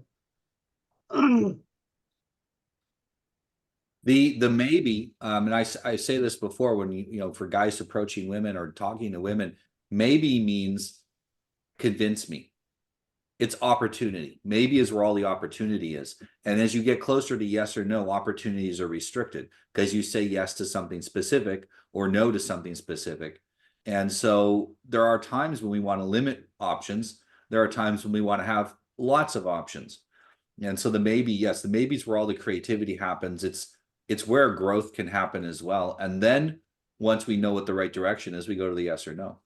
The maybe, and I say this before, when for guys approaching women or talking to women, maybe means convince me. It's opportunity. Maybe is where all the opportunity is. And as you get closer to yes or no, opportunities are restricted because you say yes to something specific or no to something specific. And so there are times when we want to limit options. There are times when we want to have lots of options. And so the maybe, yes, the maybe is where all the creativity happens. It's where growth can happen as well. And then once we know what the right direction is, we go to the yes or no.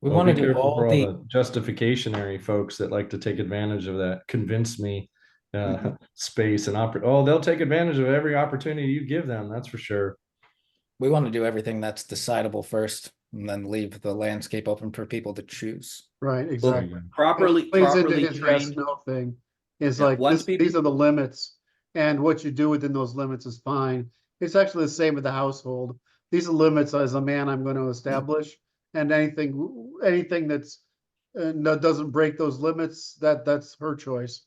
We Well, want to be do careful all for the, the justificationary folks that like to take advantage of that convince me space and they'll take advantage of every opportunity you give them, that's for sure. we want to do everything that's decidable first, and then leave the landscape open for people to choose. Right, There exactly. you go. Properly Plays into his yes, trained. no thing. Is Yeah, like, once these are the limits, and what you do within those limits is fine. It's actually the same with the household. These are limits as a man I'm going to establish, and anything that's that doesn't break those limits, that's her choice.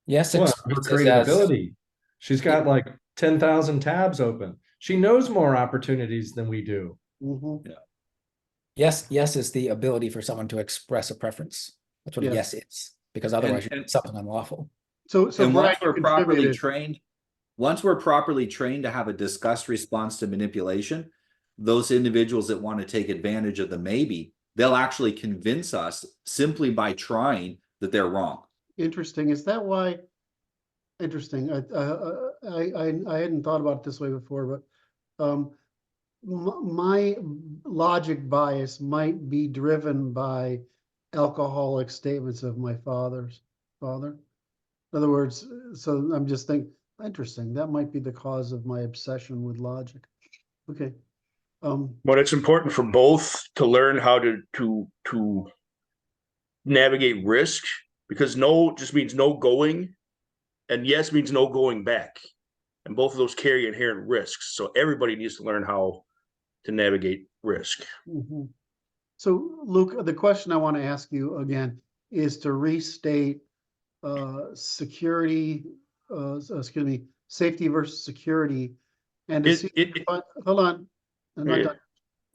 Yes, Well, her experiences as creativity. She's got like 10,000 tabs open. She knows more opportunities than we do. Mhm. yes, yes is the ability for someone to express a preference. That's what a Yes. yes is, because otherwise And- you're doing something unlawful. So And Bryan, once you we're properly contributed. trained, once we're properly trained to have a discussed response to manipulation, those individuals that want to take advantage of the maybe, they'll actually convince us simply by trying that they're wrong. Interesting. Is that why? Interesting. I hadn't thought about it this way before, but my logic bias might be driven by alcoholic statements of my father's father. In other words, so I'm just thinking, interesting. That might be the cause of my obsession with logic. Okay. But it's important for both to learn how to navigate risk, because no just means no going, and yes means no going back. And both of those carry inherent risks. So everybody needs to learn how to navigate risk. mhm. So Luke, the question I want to ask you again is to restate security, excuse me, safety versus security, and to see, hold on, I'm not done.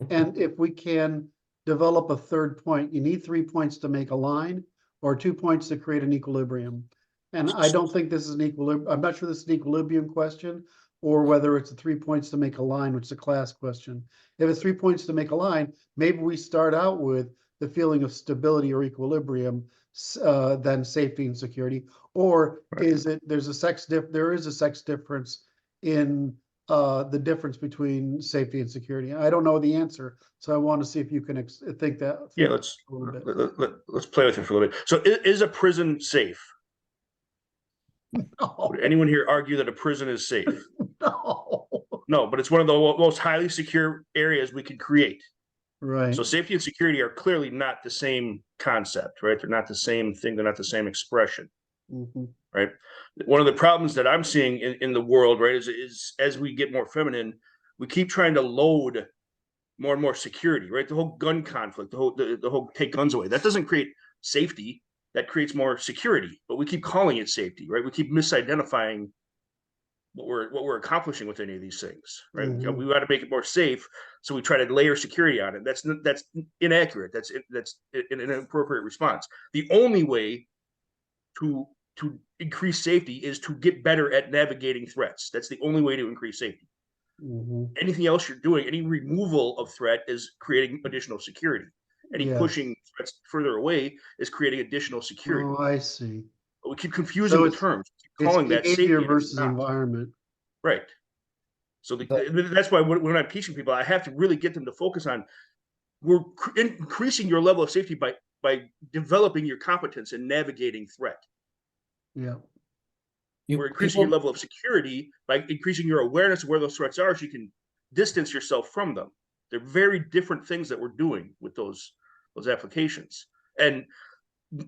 And if we can develop a third point, you need 3 points to make a line, or 2 points to create an equilibrium. And I don't think this is an equilibrium. I'm not sure this is an equilibrium question, or whether it's a 3 points to make a line, which is a class question. If it's 3 points to make a line, maybe we start out with the feeling of stability or equilibrium, then safety and security. Or is it, there is a sex difference in the difference between safety and security? I don't know the answer, so I want to see if you can think that. Yeah, let's play with it for a little bit. So is a prison safe? No. Would anyone here argue that a prison is safe? No. No, but it's one of the most highly secure areas we can create. Right. So safety and security are clearly not the same concept, right? They're not the same thing. They're not the same expression, right? One of the problems that I'm seeing in the world, right, is as we get more feminine, we keep trying to load more and more security, right? The whole gun conflict, the whole take guns away, that doesn't create safety. That creates more security, but we keep calling it safety, right? We keep misidentifying what we're accomplishing with any of these things, right? We got to make it more safe, so we try to layer security on it. That's inaccurate. That's an inappropriate response. The only way to increase safety is to get better at navigating threats. That's the only way to increase safety. Anything else you're doing, any removal of threat, is creating additional security. Any pushing threats further away is creating additional security. Oh, I see. But we keep confusing the terms, calling that safety behavior versus environment. Right. So that's why when I'm teaching people, I have to really get them to focus on, we're increasing your level of safety by developing your competence in navigating threat. Yeah. We're increasing your level of security by increasing your awareness of where those threats are, so you can distance yourself from them. They're very different things that we're doing with those applications. And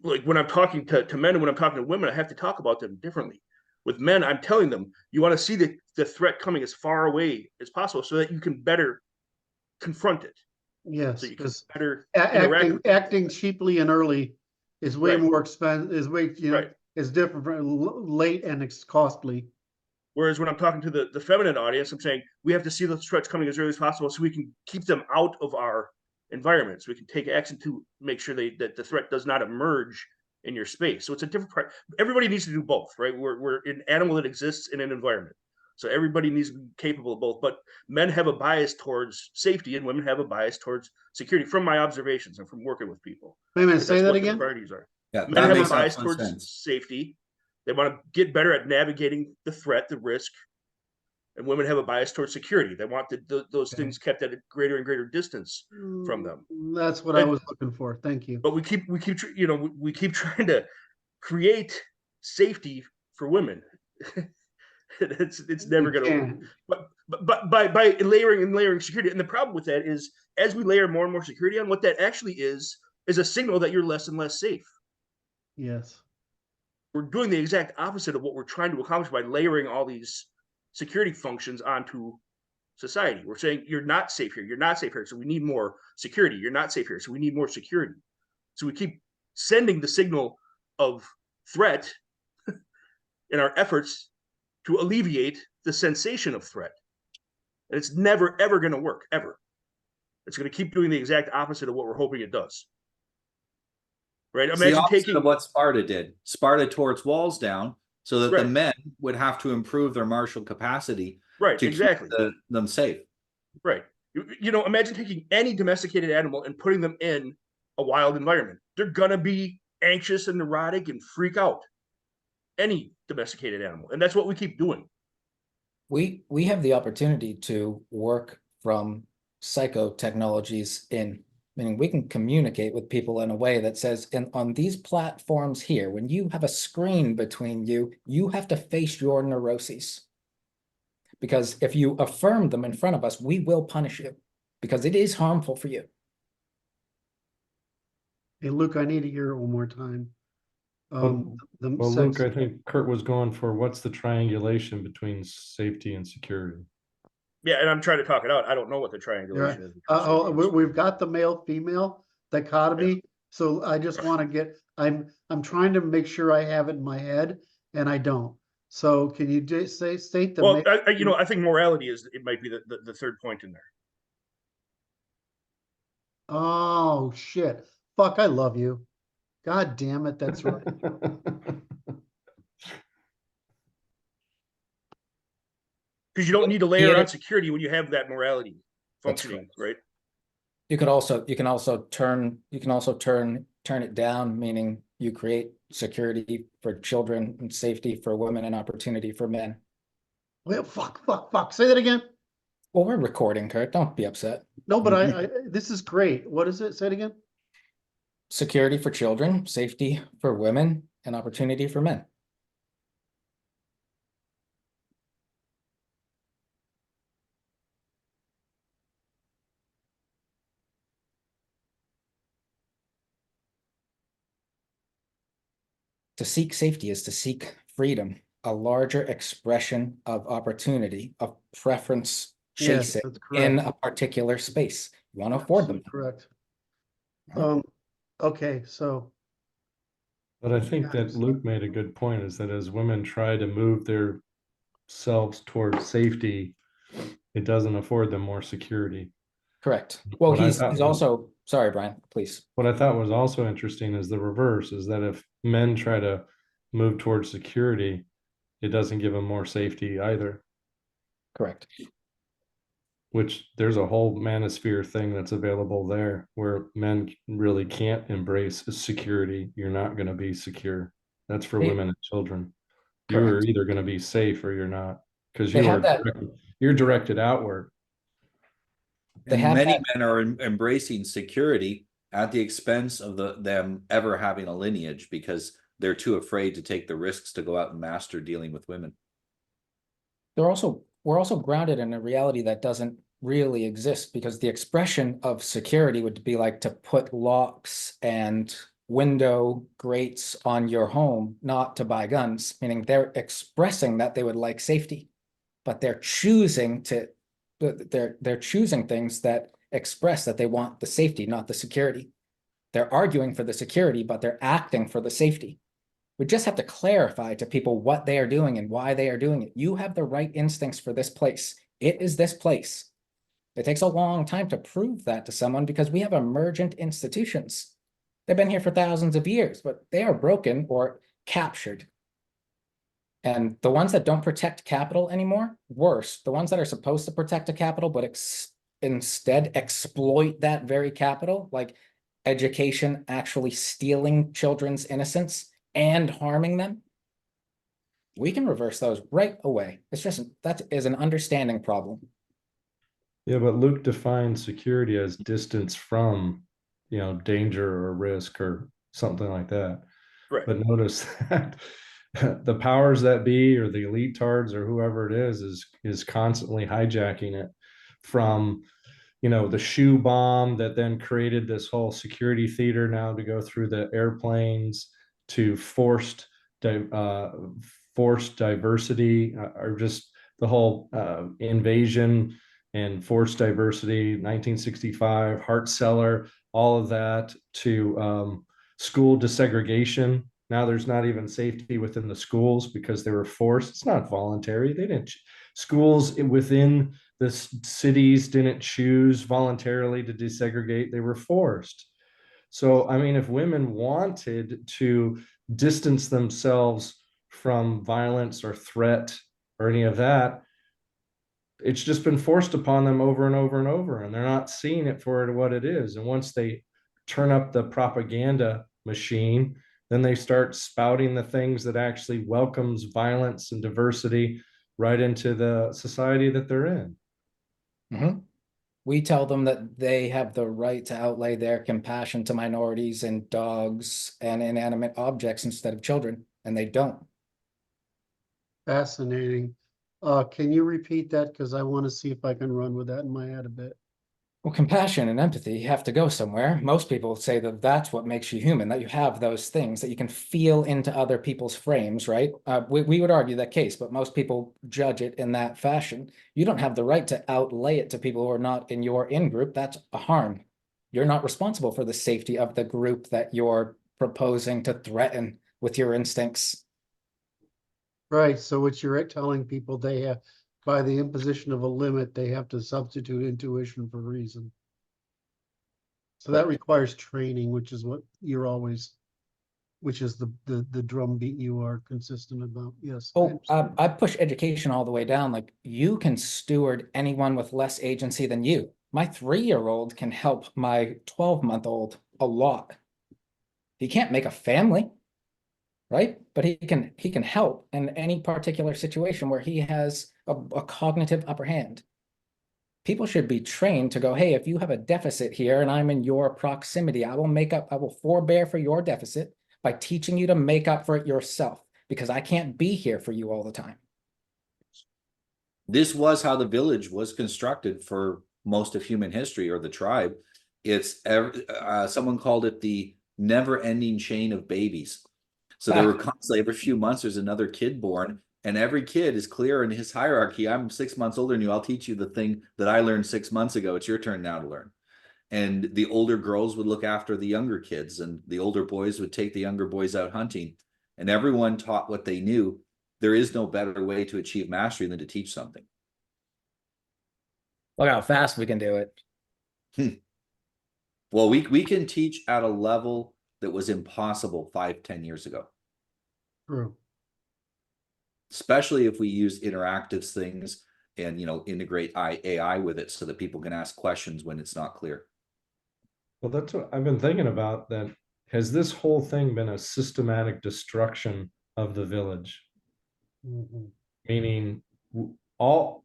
like when I'm talking to men and when I'm talking to women, I have to talk about them differently. With men, I'm telling them, you want to see the threat coming as far away as possible so that you can better confront it. Yes, so you can better acting cheaply and early is way more expensive, is different from late and it's costly. Whereas when I'm talking to the feminine audience, I'm saying we have to see those threats coming as early as possible so we can keep them out of our environment, so we can take action to make sure that the threat does not emerge in your space. So it's a different part. Everybody needs to do both, right? We're an animal that exists in an environment. So everybody needs to be capable of both. But men have a bias towards safety, and women have a bias towards security. From my observations and from working with people, Wait a minute, that's say that what the again? priorities are. Yeah, Men that have a makes bias absolute towards sense. safety. They want to get better at navigating the threat, the risk. And women have a bias towards security. They want those things kept at a greater and greater distance from them. That's what I was looking for. Thank you. But we keep trying to create safety for women. it's never going to work. But by layering security, and the problem with that is, as we layer more and more security on, what that actually is a signal that you're less and less safe. Yes. We're doing the exact opposite of what we're trying to accomplish by layering all these security functions onto society. We're saying you're not safe here, you're not safe here, so we need more security. You're not safe here, so we need more security. So we keep sending the signal of threat in our efforts to alleviate the sensation of threat. And it's never, ever going to work, ever. It's going to keep doing the exact opposite of what we're hoping it does. Right? It's Imagine the opposite taking of what Sparta did. Sparta tore its walls down so that the Right. men would have to improve their martial capacity right, to exactly. keep them safe. Right. Imagine taking any domesticated animal and putting them in a wild environment. They're going to be anxious and neurotic and freak out. Any domesticated animal. And that's what we keep doing. We have the opportunity to work from psychotechnologies meaning we can communicate with people in a way that says, on these platforms here, when you have a screen between you, you have to face your neuroses. Because if you affirm them in front of us, we will punish you because it is harmful for you. Hey, Luke, I need to hear it one more time. Well, Luke, I think Curt was going for what's the triangulation between safety and security. Yeah, and I'm trying to talk it out. I don't know what the triangulation is. We've got the male-female dichotomy. So I just want to get, I'm trying to make sure I have it in my head, and I don't. So can you just state the? Well, I think morality might be the third point in there. Oh shit! Fuck! I love you. God damn it! That's right. Because you don't need to layer on security when you have that morality functioning, right? You can also turn it down, meaning you create security for children and safety for women and opportunity for men. Well, fuck. Say that again. Well, we're recording, Curt. Don't be upset. No, but this is great. What is it? Say it again. Security for children, safety for women, and opportunity for men. To seek safety is to seek freedom, a larger expression of opportunity, of preference chasing in a particular space. You want to afford them. Correct. Okay, so. But I think that Luke made a good point, is that as women try to move their selves towards safety, it doesn't afford them more security. Correct. Well, he's also, sorry, Bryan, please. What I thought was also interesting is the reverse, is that if men try to move towards security, it doesn't give them more safety either. Correct. Which there's a whole manosphere thing that's available there where men really can't embrace security. You're not going to be secure. That's for women and children. Correct. You're either going to be safe or you're not, because you're directed outward. Many men are embracing security at the expense of them ever having a lineage, because they're too afraid to take the risks to go out and master dealing with women. We're also grounded in a reality that doesn't really exist, because the expression of security would be like to put locks and window grates on your home, not to buy guns, meaning they're expressing that they would like safety, but they're choosing things that express that they want the safety, not the security. They're arguing for the security, but they're acting for the safety. We just have to clarify to people what they are doing and why they are doing it. You have the right instincts for this place. It is this place. It takes a long time to prove that to someone, because we have emergent institutions. They've been here for thousands of years, but they are broken or captured. And the ones that don't protect capital anymore, worse, the ones that are supposed to protect the capital, but instead exploit that very capital, like education actually stealing children's innocence and harming them, we can reverse those right away. It's just, that is an understanding problem. Yeah, but Luke defines security as distance from, danger or risk or something like that. Right. But notice that the powers that be or the elite tards or whoever it is constantly hijacking it from, the shoe bomb that then created this whole security theater now to go through the airplanes, to forced diversity, or just the whole invasion and forced diversity, 1965, Hart Cellar, all of that, to school desegregation. Now there's not even safety within the schools because they were forced. It's not voluntary. They didn't. Schools within the cities didn't choose voluntarily to desegregate. They were forced. So, I mean, if women wanted to distance themselves from violence or threat or any of that, it's just been forced upon them over and over and over, and they're not seeing it for what it is. And once they turn up the propaganda machine, then they start spouting the things that actually welcomes violence and diversity right into the society that they're in. Mm-hmm. We tell them that they have the right to outlay their compassion to minorities and dogs and inanimate objects instead of children, and they don't. Fascinating. Can you repeat that? Because I want to see if I can run with that in my head a bit. Well, compassion and empathy have to go somewhere. Most people say that that's what makes you human, that you have those things, that you can feel into other people's frames, right? We would argue that case, but most people judge it in that fashion. You don't have the right to outlay it to people who are not in your in-group. That's a harm. You're not responsible for the safety of the group that you're proposing to threaten with your instincts. Right. So what you're telling people, they have, by the imposition of a limit, they have to substitute intuition for reason. So that requires training, which is what you're always, which is the drumbeat you are consistent about. Yes. Oh, I push education all the way down. Like, you can steward anyone with less agency than you. My 3-year-old can help my 12-month-old a lot. He can't make a family, right? But he can help in any particular situation where he has a cognitive upper hand. People should be trained to go, hey, if you have a deficit here and I'm in your proximity, I will forbear for your deficit by teaching you to make up for it yourself, because I can't be here for you all the time. This was how the village was constructed for most of human history, or the tribe. It's someone called it the never-ending chain of babies. So there were constantly, every few months, there's another kid born, and every kid is clear in his hierarchy. I'm 6 months older than you. I'll teach you the thing that I learned 6 months ago. It's your turn now to learn. And the older girls would look after the younger kids, and the older boys would take the younger boys out hunting. And everyone taught what they knew. There is no better way to achieve mastery than to teach something. Look how fast we can do it. Well, we can teach at a level that was impossible 5-10 years ago. True. Especially if we use interactive things and, integrate AI with it so that people can ask questions when it's not clear. Well, that's what I've been thinking about. That has this whole thing been a systematic destruction of the village? Mm-hmm. Meaning,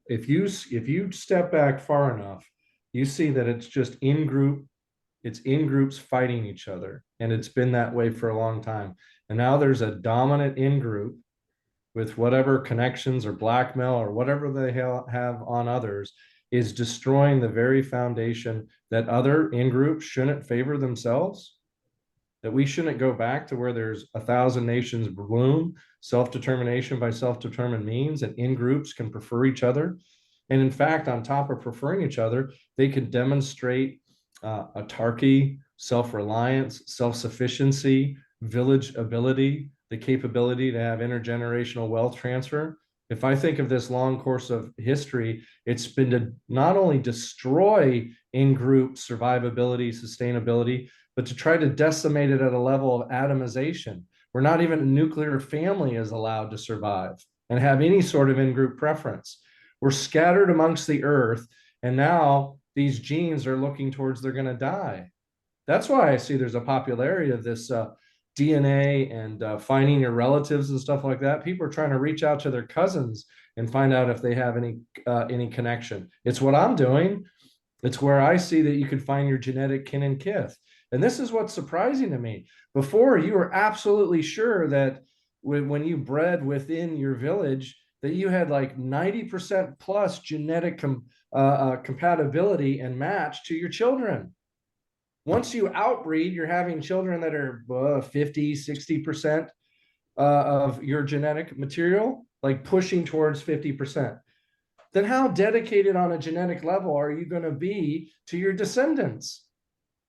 if you step back far enough, you see that it's just in groups fighting each other, and it's been that way for a long time. And now there's a dominant in group with whatever connections or blackmail or whatever they have on others, is destroying the very foundation that other in groups shouldn't favor themselves. That we shouldn't go back to where there's 1,000 nations bloom, self-determination by self-determined means, and in groups can prefer each other. And in fact, on top of preferring each other, they can demonstrate autarky, self-reliance, self-sufficiency, village ability, the capability to have intergenerational wealth transfer. If I think of this long course of history, it's been to not only destroy in-group survivability, sustainability, but to try to decimate it at a level of atomization, where not even a nuclear family is allowed to survive and have any sort of in-group preference. We're scattered amongst the earth, and now these genes are looking towards they're going to die. That's why I see there's a popularity of this DNA and finding your relatives and stuff like that. People are trying to reach out to their cousins and find out if they have any connection. It's what I'm doing. It's where I see that you can find your genetic kin and kith. And this is what's surprising to me. Before, you were absolutely sure that when you bred within your village, that you had like 90% plus genetic compatibility and match to your children. Once you outbreed, you're having children that are 50, 60% of your genetic material, like pushing towards 50%. Then how dedicated on a genetic level are you going to be to your descendants?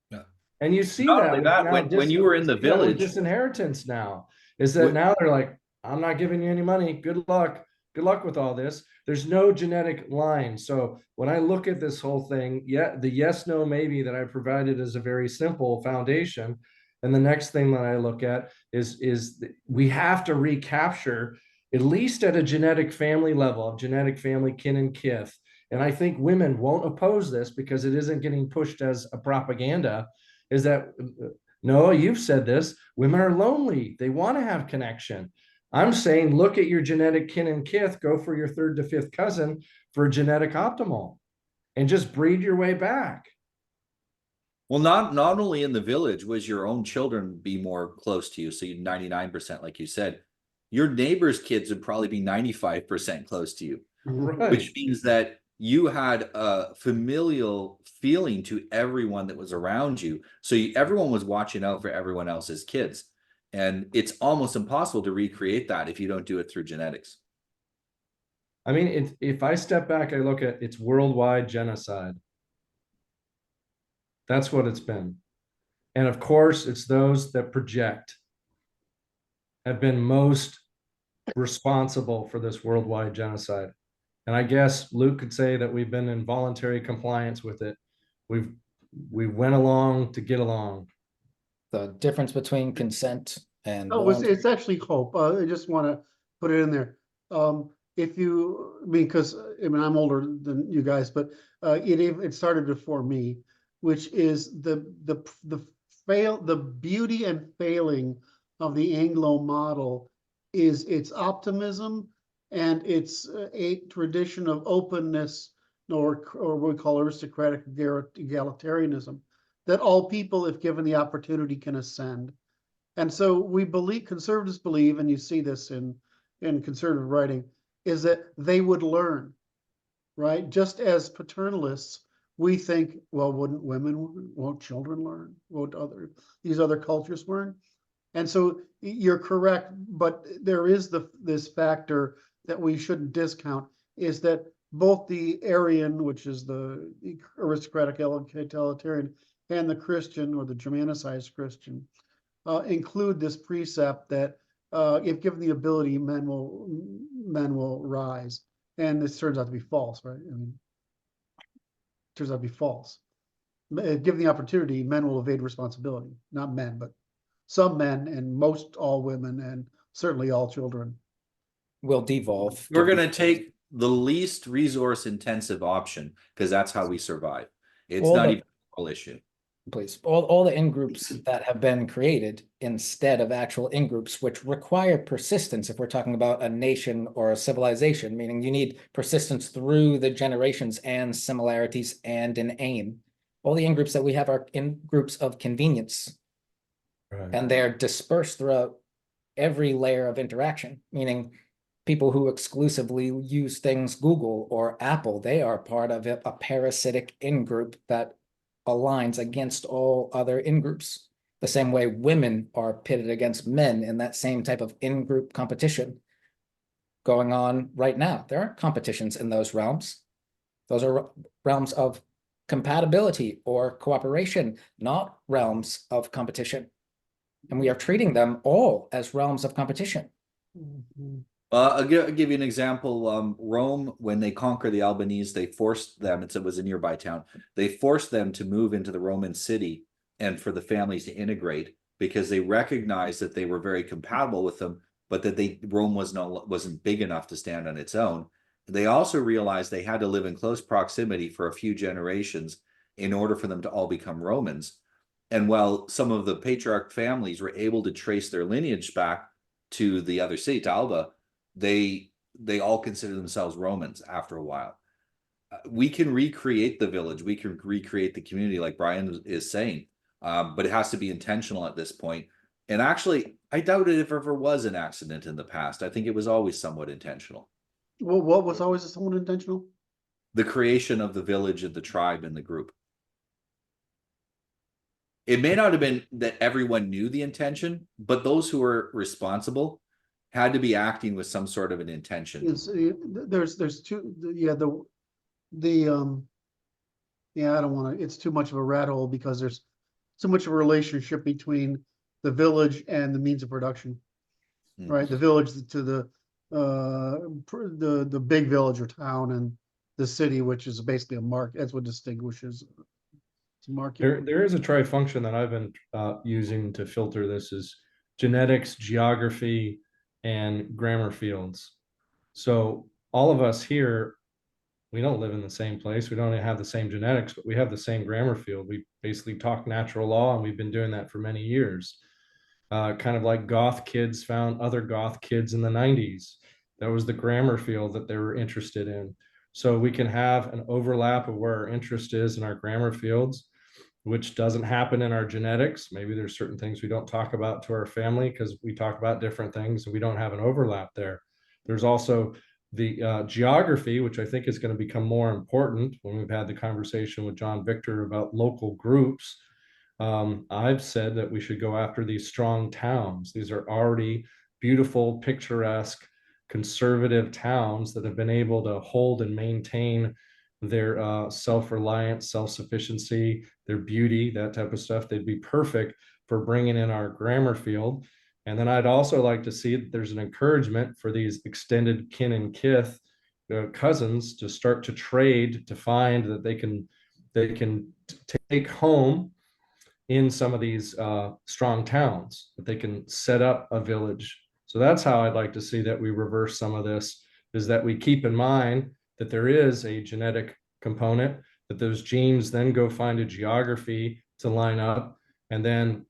Yeah. And you see Not that, only that, when you were in the village, disinheritance now is that now they're like, I'm not giving you any money. Good luck. Good luck with all this. There's no genetic line. So when I look at this whole thing, the yes, no, maybe that I provided is a very simple foundation. And the next thing that I look at is we have to recapture, at least at a genetic family level, of genetic family kin and kith. And I think women won't oppose this because it isn't getting pushed as a propaganda, is that, no, you've said this, women are lonely. They want to have connection. I'm saying, look at your genetic kin and kith, go for your third to fifth cousin for a genetic optimal and just breed your way back. well, not only in the village was your own children be more close to you. So you 99%, like you said, your neighbor's kids would probably be 95% close to you, Right. which means that you had a familial feeling to everyone that was around you. So everyone was watching out for everyone else's kids. And it's almost impossible to recreate that if you don't do it through genetics. I mean, if I step back, I look at it's worldwide genocide. That's what it's been. And of course, it's those that project have been most responsible for this worldwide genocide. And I guess Luke could say that we've been in voluntary compliance with it. We went along to get along. The difference between consent and Oh, it's actually hope. I just want to put it in there. Because I'm older than you guys, but it started before me, which is the beauty and failing of the Anglo model is its optimism and its a tradition of openness, or what we call aristocratic egalitarianism, that all people, if given the opportunity, can ascend. And so conservatives believe, and you see this in conservative writing, is that they would learn, right? Just as paternalists, we think, well, won't children learn? Won't these other cultures learn? And so you're correct, but there is this factor that we shouldn't discount, is that both the Aryan, which is the aristocratic egalitarian, and the Christian, or the Germanicized Christian, include this precept that if given the ability, men will rise. And this turns out to be false, right? I mean, it turns out to be false. Given the opportunity, men will evade responsibility. Not men, but some men, and most all women, and certainly all children. will devolve. We're going to take the least resource intensive option because that's how we survive. It's All not the- even a whole issue. Please, all the in-groups that have been created instead of actual in-groups, which require persistence if we're talking about a nation or a civilization, meaning you need persistence through the generations and similarities and an aim. All the in-groups that we have are in-groups of convenience, Right. and they're dispersed throughout every layer of interaction, meaning people who exclusively use things Google or Apple, they are part of a parasitic in-group that aligns against all other in-groups. The same way women are pitted against men in that same type of in-group competition going on right now. There are competitions in those realms. Those are realms of compatibility or cooperation, not realms of competition. And we are treating them all as realms of competition. I'll give you an example. Rome, when they conquered the Albanese, they forced them, it was a nearby town, they forced them to move into the Roman city and for the families to integrate. because they recognized that they were very compatible with them, but that Rome wasn't big enough to stand on its own. They also realized they had to live in close proximity for a few generations in order for them to all become Romans. And while some of the patriarch families were able to trace their lineage back to the other city, to Alba, they all consider themselves Romans after a while. We can recreate the village, we can recreate the community, like Bryan is saying, but it has to be intentional at this point. And actually, I doubt it if ever was an accident in the past. I think it was always somewhat intentional. Well, what was always somewhat intentional? The creation of the village and the tribe and the group. It may not have been that everyone knew the intention, but those who were responsible had to be acting with some sort of an intention. There's two, yeah, yeah, I don't want to, it's too much of a rat hole because there's so much of a relationship between the village and the means of production, right? The village to the big village or town, and the city, which is basically a market. That's what distinguishes. It's a market. There is a tri-function that I've been using to filter this is genetics, geography, and grammar fields. So all of us here, we don't live in the same place. We don't have the same genetics, but we have the same grammar field. We basically talk natural law, and we've been doing that for many years. Kind of like goth kids found other goth kids in the 90s. That was the grammar field that they were interested in. So we can have an overlap of where our interest is in our grammar fields, which doesn't happen in our genetics. Maybe there's certain things we don't talk about to our family because we talk about different things and we don't have an overlap there. There's also the geography, which I think is going to become more important when we've had the conversation with John Victor about local groups. I've said that we should go after these strong towns. These are already beautiful, picturesque, conservative towns that have been able to hold and maintain their self-reliance, self-sufficiency, their beauty, that type of stuff. They'd be perfect for bringing in our grammar field. And then I'd also like to see that there's an encouragement for these extended kin and kith cousins to start to trade, to find that they can take home in some of these strong towns, that they can set up a village. So that's how I'd like to see that we reverse some of this, is that we keep in mind that there is a genetic component, that those genes then go find a geography to line up, and then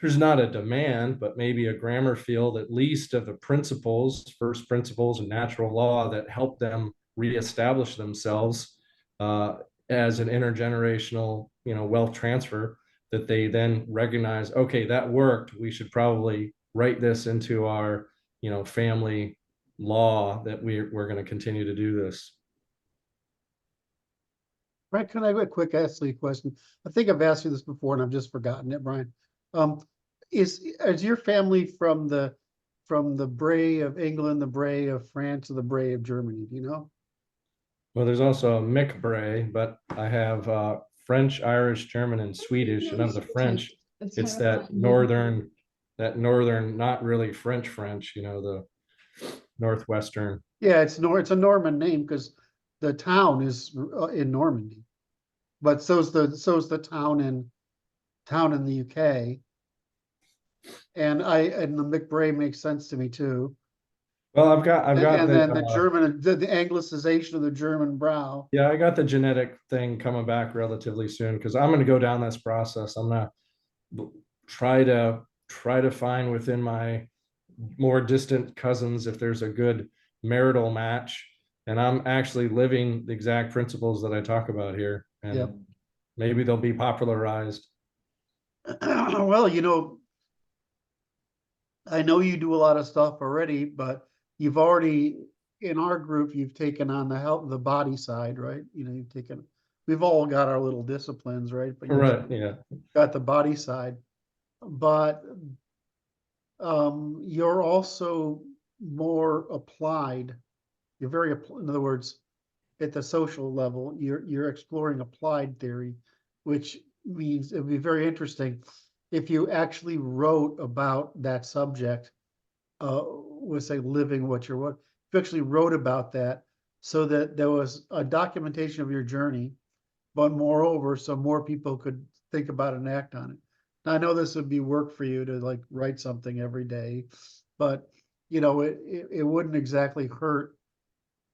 there's not a demand, but maybe a grammar field, at least of the principles, first principles and natural law that help them reestablish themselves as an intergenerational, wealth transfer, that they then recognize, okay, that worked. We should probably write this into our, family law that we're going to continue to do this. Right, can I have a quick ask you a question? I think I've asked you this before and I've just forgotten it, Bryan. Is your family from the Bray of England, the Bray of France, or the Bray of Germany? Do you know? Well, there's also a Mick Bray, but I have French, Irish, German, and Swedish. And of the French, it's that northern, not really French, the northwestern. Yeah, it's a Norman name because the town is in Normandy, but so's the town in the UK. And the McBray makes sense to me too. Well, I've got then the German, the Anglicization of the German brow. Yeah, I got the genetic thing coming back relatively soon because I'm going to go down this process. I'm going to try to find within my more distant cousins if there's a good marital match, and I'm actually living the exact principles that I talk about here, and maybe they'll be popularized. Well, I know you do a lot of stuff already, but you've already, in our group, you've taken on the body side, right? We've all got our little disciplines, right? But yeah. Got the body side, but you're also more applied. You're very, in other words, at the social level, you're exploring applied theory, which means it'd be very interesting if you actually wrote about that subject, with say living what you're what, if you actually wrote about that so that there was a documentation of your journey, but moreover, so more people could think about and act on it. I know this would be work for you to like write something every day, but you know, it wouldn't exactly hurt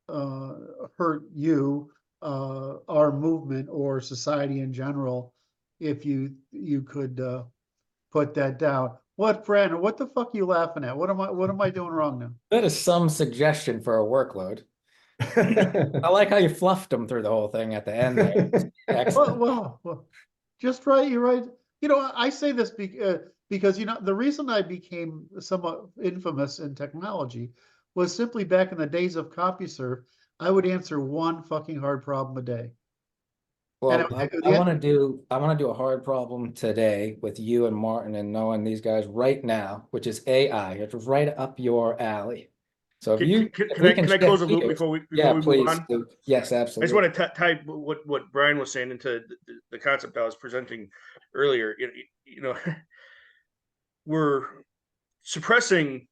you, our movement or society in general, if you could put that down. What, Brandon? What the fuck are you laughing at? What am I doing wrong now? That is some suggestion for a workload. I like how you fluffed them through the whole thing at the end there. Excellent. Well, just right. You're right. You know, I say this because you know the reason I became somewhat infamous in technology was simply back in the days of CompuServe, I would answer one fucking hard problem a day. Well, And I want to do a hard problem today with you and Martin and knowing these guys right now, which is AI. It's right up your alley. So if you Can I close the loop gears, before we yeah, move please, on? Luke. Yes, I absolutely. just want to tie what Bryan was saying into the concept I was presenting earlier. You know, we're suppressing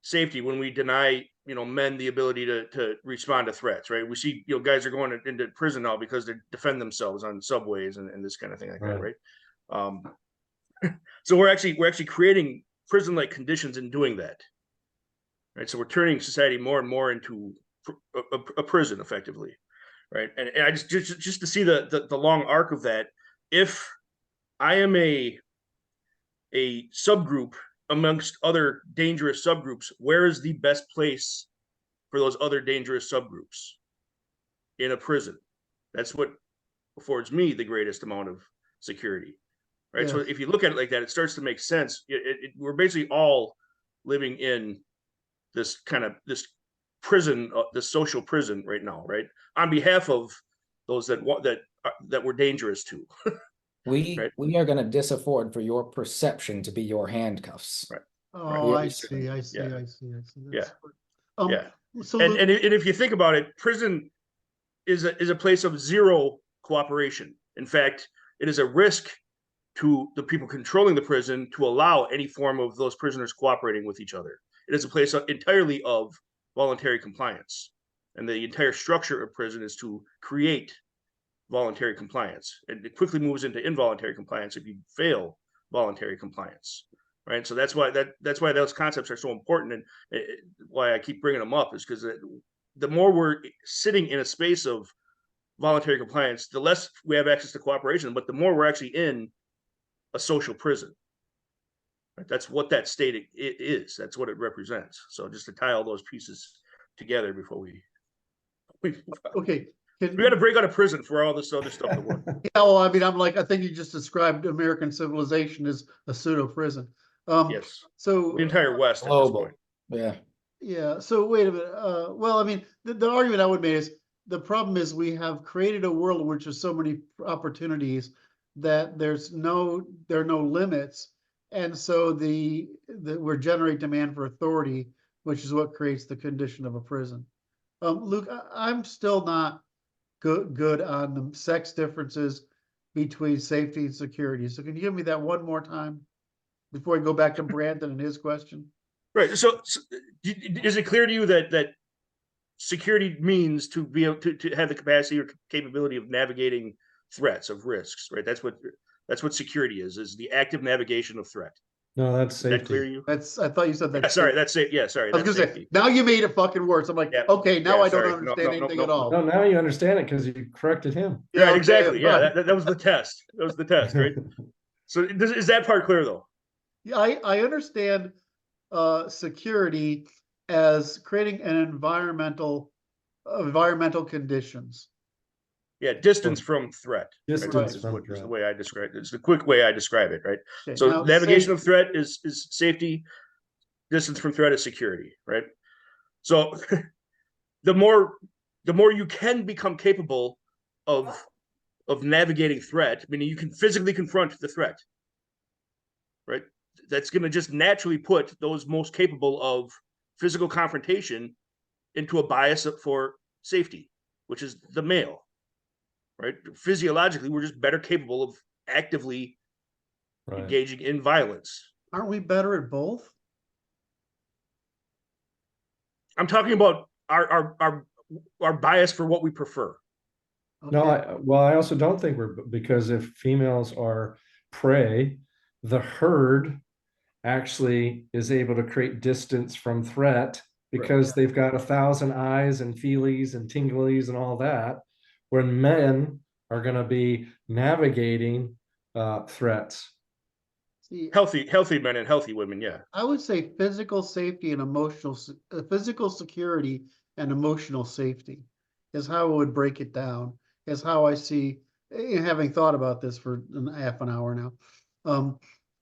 safety when we deny men the ability to respond to threats, right? We see guys are going into prison now because they defend themselves on subways and this kind of thing like that, right? So we're actually creating prison-like conditions in doing that, right? So we're turning society more and more into a prison, effectively, right? And I just to see the long arc of that. If I am a subgroup amongst other dangerous subgroups, where is the best place for those other dangerous subgroups? In a prison. That's what affords me the greatest amount of security, right? Yes. So if you look at it like that, it starts to make sense. We're basically all living in this prison, this social prison right now, right? On behalf of those that we're dangerous to. We right? we are going to disafford for your perception to be your handcuffs. Right. Oh, right. I see. Yeah. Yeah. So and if you think about it, prison is a place of zero cooperation. In fact, it is a risk to the people controlling the prison to allow any form of those prisoners cooperating with each other. It is a place entirely of voluntary compliance. And the entire structure of prison is to create voluntary compliance. And it quickly moves into involuntary compliance if you fail voluntary compliance. Right. So that's why those concepts are so important, and why I keep bringing them up is because the more we're sitting in a space of voluntary compliance, the less we have access to cooperation, but the more we're actually in a social prison. Right? That's what that state is. That's what it represents. So just to tie all those pieces together before we okay. We got to break out of prison for all this other stuff to work. Yeah, well, I mean, I think you just described American civilization as a pseudo prison. Yes. So the entire West global. At this point. Yeah. So wait a minute. Well, I mean, the argument I would make is the problem is we have created a world in which there's so many opportunities that there are no limits, and so we generate demand for authority, which is what creates the condition of a prison. Luke, I'm still not good on the sex differences between safety and security. So can you give me that one more time before I go back to Brandon and his question? Right. So is it clear to you that security means to be able to have the capacity or capability of navigating threats, of risks, right? That's what security is the active navigation of threat. No, that's safety. Is that clear to you? I thought you said that. Yeah, sorry, that's it. Yeah, sorry. I was gonna say, now you made it fucking worse. I'm like, okay, now I don't understand anything at all. No, now you understand it because you corrected him. Yeah, right, exactly. Yeah, that was the test. That was the test, right? So is that part clear though? Yeah, I understand security as creating an environmental conditions. Yeah, distance from threat. Distance from threat is the way I describe it. It's the quick way I describe it, right? Okay, so navigation of threat is safety. Distance from threat is security, right? So the more you can become capable of navigating threat, meaning you can physically confront the threat, right? That's going to just naturally put those most capable of physical confrontation into a bias for safety, which is the male. Right? Physiologically, we're just better capable of actively engaging in violence. Aren't we better at both? I'm talking about our bias for what we prefer. Okay. No, I also don't think because if females are prey, the herd actually is able to create distance from threat because they've got 1,000 eyes and feelies and tinglies and all that, when men are going to be navigating threats. See, Healthy men and healthy women. Yeah. I would say physical safety and physical security and emotional safety is how I would break it down, is how I see, having thought about this for half an hour now,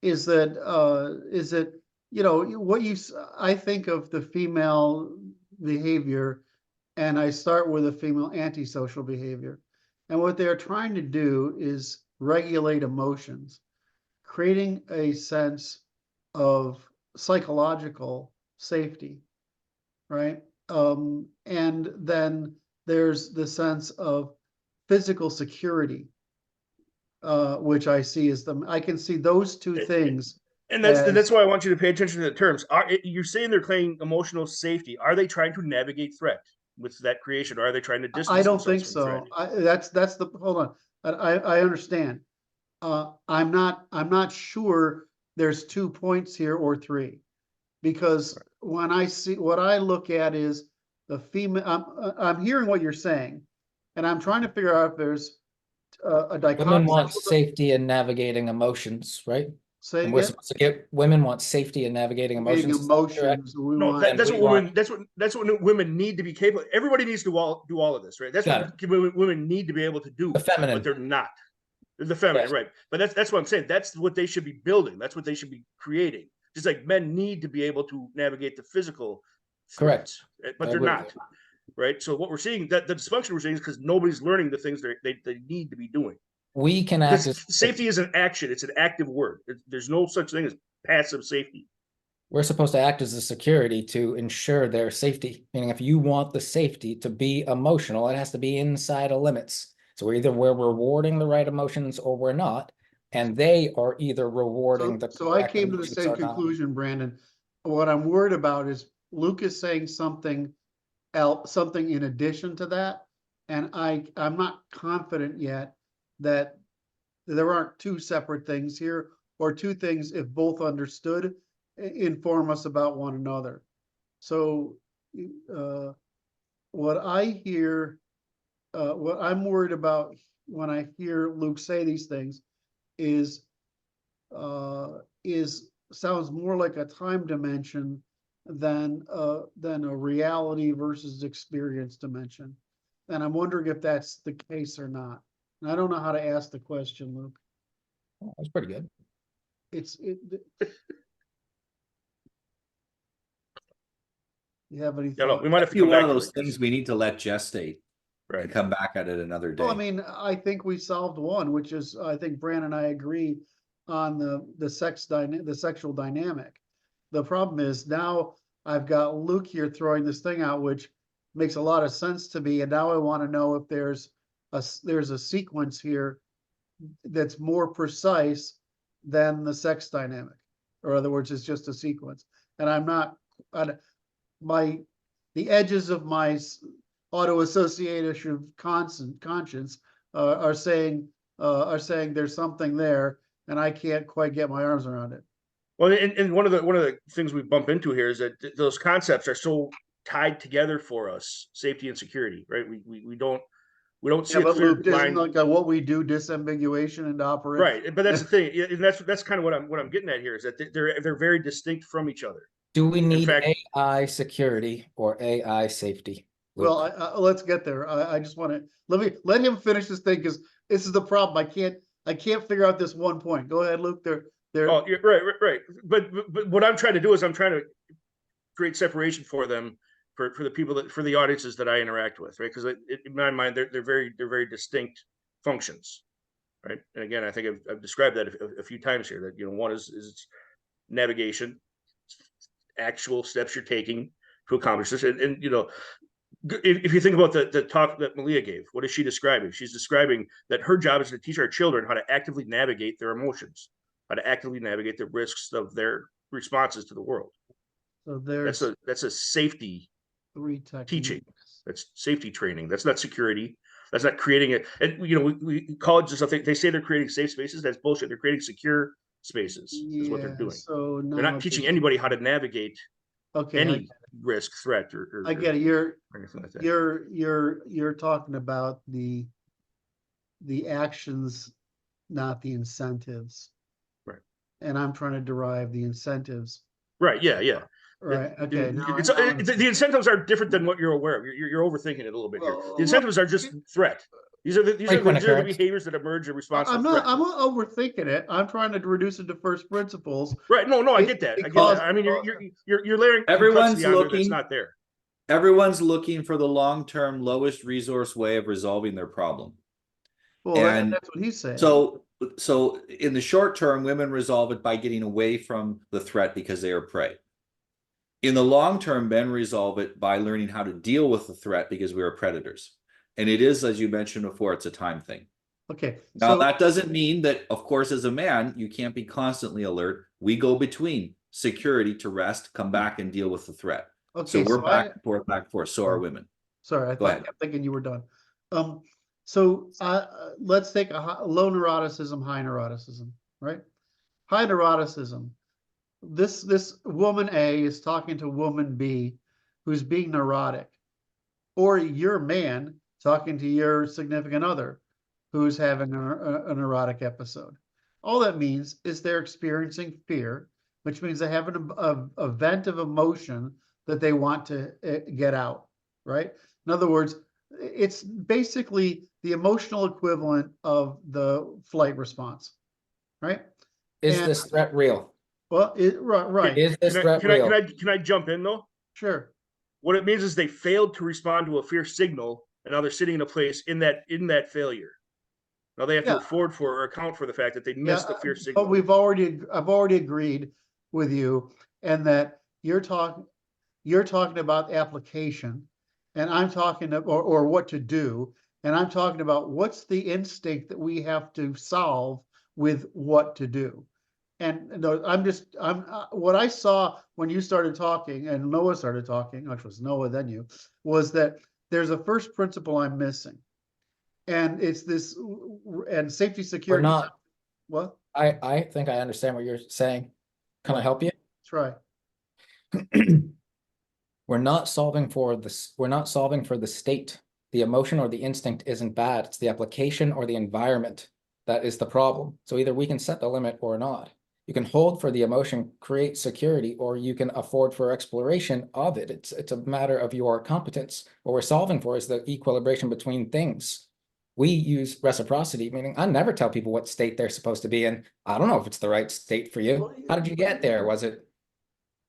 is that, you know, I think of the female behavior, and I start with a female antisocial behavior. And what they're trying to do is regulate emotions, creating a sense of psychological safety, right? And then there's the sense of physical security, which I see as I can see those two things. And that's why I want you to pay attention to the terms. You're saying they're claiming emotional safety. Are they trying to navigate threat with that creation, or are they trying to distance I don't think themselves from so. That's the, hold on. I understand. I'm not sure there's 2 points here or 3, because when I see, what I look at is the female, I'm hearing what you're saying, and I'm trying to figure out if there's a dichotomy. Women want safety in navigating emotions, right? Say And we're again? supposed to get, women want safety in navigating Navigating emotions. Is that correct? emotions. We No, want, that's we what women. want- That's what women need to be capable. Everybody needs to do all of this, right? That's Got what women need to be able to do. The feminine. But they're not. They're the feminine, Yes. right? But that's what I'm saying. That's what they should be building. That's what they should be creating. Just like men need to be able to navigate the physical Correct. threats, but I they're agree with not. Right. So what we're seeing, that the dysfunction we're seeing is because nobody's learning the things they need to be doing. We can act Because as safety is an action. It's an active word. There's no such thing as passive safety. we're supposed to act as a security to ensure their safety. Meaning, if you want the safety to be emotional, it has to be inside of limits. So we're rewarding the right emotions or we're not, and they are either rewarding the. so I correct came to the emotions same or not. conclusion, Brandon. What I'm worried about is Luke is saying something else, something in addition to that, and I'm not confident yet that there aren't 2 separate things here, or 2 things, if both understood, inform us about one another. So what I hear, what I'm worried about when I hear Luke say these things is sounds more like a time dimension than a reality versus experience dimension. And I'm wondering if that's the case or not. And I don't know how to ask the question, Luke. Oh, that's pretty good. You have any Yeah, no, thoughts? we might have to Be come one back of to those it. things we need to let gestate and Right. come back at it another day. Well, I mean, I think we solved one, which is, I think Brandon and I agree on the sexual dynamic. The problem is now I've got Luke here throwing this thing out, which makes a lot of sense to me. And now I want to know if there's a sequence here that's more precise than the sex dynamic, or in other words, it's just a sequence. And I'm not, the edges of my auto-association conscience are saying there's something there, and I can't quite get my arms around it. Well, and one of the things we bump into here is that those concepts are so tied together for us, safety and security, right? We don't see Yeah, a but clear Luke, isn't line. like what we do disambiguation into operation? Right, but that's the thing, and that's kind of what I'm getting at here is that they're very distinct from each other. Do we need fact- AI security or AI safety? Luke? Well, let's get there. I just want to let him finish this thing, because this is the problem. I can't figure out this one point. Go ahead, Luke. Oh, yeah, right. But what I'm trying to do is I'm trying to create separation for them, for the people for the audiences that I interact with, right? Because in my mind, they're very distinct functions, right? And again, I think I've described that a few times here. That one is navigation, actual steps you're taking to accomplish this, and if you think about the talk that Malia gave, what is she describing? She's describing that her job is to teach our children how to actively navigate their emotions, how to actively navigate the risks of their responses to the world. So there's That's a safety 3 techniques. teaching. That's safety training. That's not security. That's not creating it. And we colleges and stuff, they say they're creating safe spaces. That's bullshit. They're creating secure spaces is what they're Yeah, doing. so They're now not teaching this- anybody how to navigate Okay, any risk, threat, or I get it. You're anything like that. you're talking about the actions, not the incentives. Right. And I'm trying to derive the incentives. Right. Yeah. Yeah. Right. Okay. Now The incentives are different than what you're aware of. You're overthinking it a little bit here. Well, The incentives are just threat. These are the Frequent occurrence. behaviors that emerge in response to I'm threat. not overthinking it. I'm trying to reduce it to first principles. Right. No, I get that. I get Because- that. I mean, you're layering Everyone's complexity on there that's looking- not there. Everyone's looking for the long-term lowest resource way of resolving their problem. Well, And that's what he's saying. So in the short term, women resolve it by getting away from the threat because they are prey. In the long term, men resolve it by learning how to deal with the threat because we are predators. And it is, as you mentioned before, it's a time thing. Okay. Now, So that doesn't mean that, of course, as a man, you can't be constantly alert. We go between security to rest, come back and deal with the threat. okay. So we're so back and forth. So are women. Sorry, I Go ahead. kept thinking you were done. So let's take low neuroticism, high neuroticism, right? High neuroticism. This woman A is talking to woman B, who's being neurotic, or your man talking to your significant other, who's having a neurotic episode. All that means is they're experiencing fear, which means they have an event of emotion that they want to get out, right? In other words, it's basically the emotional equivalent of the flight response, right? Is And- this threat real? Well, right, Is this threat real? Can I jump in though? sure. What it means is they failed to respond to a fear signal, and now they're sitting in a place in that failure. Now they have Yeah. to afford for or account for the fact that they missed the fear signal. But I've already agreed with you, and that you're talking about application, and I'm talking or what to do, and I'm talking about what's the instinct that we have to solve with what to do. And no, I'm what I saw when you started talking and Noah started talking, which was Noah then you, was that there's a first principle I'm missing, and it's this and safety We're security. not. What? I think I understand what you're saying. Can I help you? Try. We're not solving for this. We're not solving for the state. The emotion or the instinct isn't bad. It's the application or the environment that is the problem. So either we can set the limit or not. You can hold for the emotion, create security, or you can afford for exploration of it. It's a matter of your competence. What we're solving for is the equilibration between things. We use reciprocity, meaning I never tell people what state they're supposed to be in. I don't know if it's the right state for you. How did you get there? Was it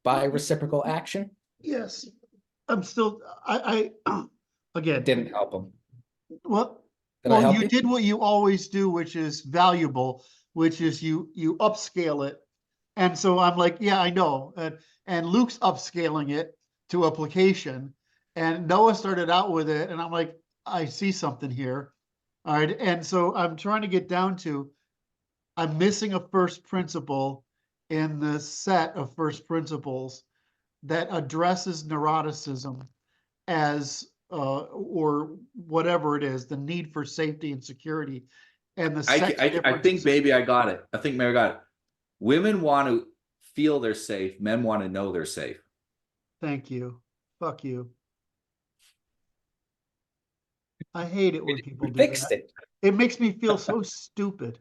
by reciprocal action? Yes, I'm still. I again. It didn't help them. Well, Did I help you you? did what you always do, which is valuable, which is you upscale it. And so I'm like, yeah, I know. And Luke's upscaling it to application. And Noah started out with it. And I'm like, I see something here. All right. And so I'm trying to get down to, I'm missing a first principle in the set of first principles that addresses neuroticism as or whatever it is, the need for safety and security, and the sex I differences. think maybe I got it. I think maybe I got it. Women want to feel they're safe. Men want to know they're safe. Thank you. Fuck you. I hate it when people do Fixed that. it. It makes me feel so stupid.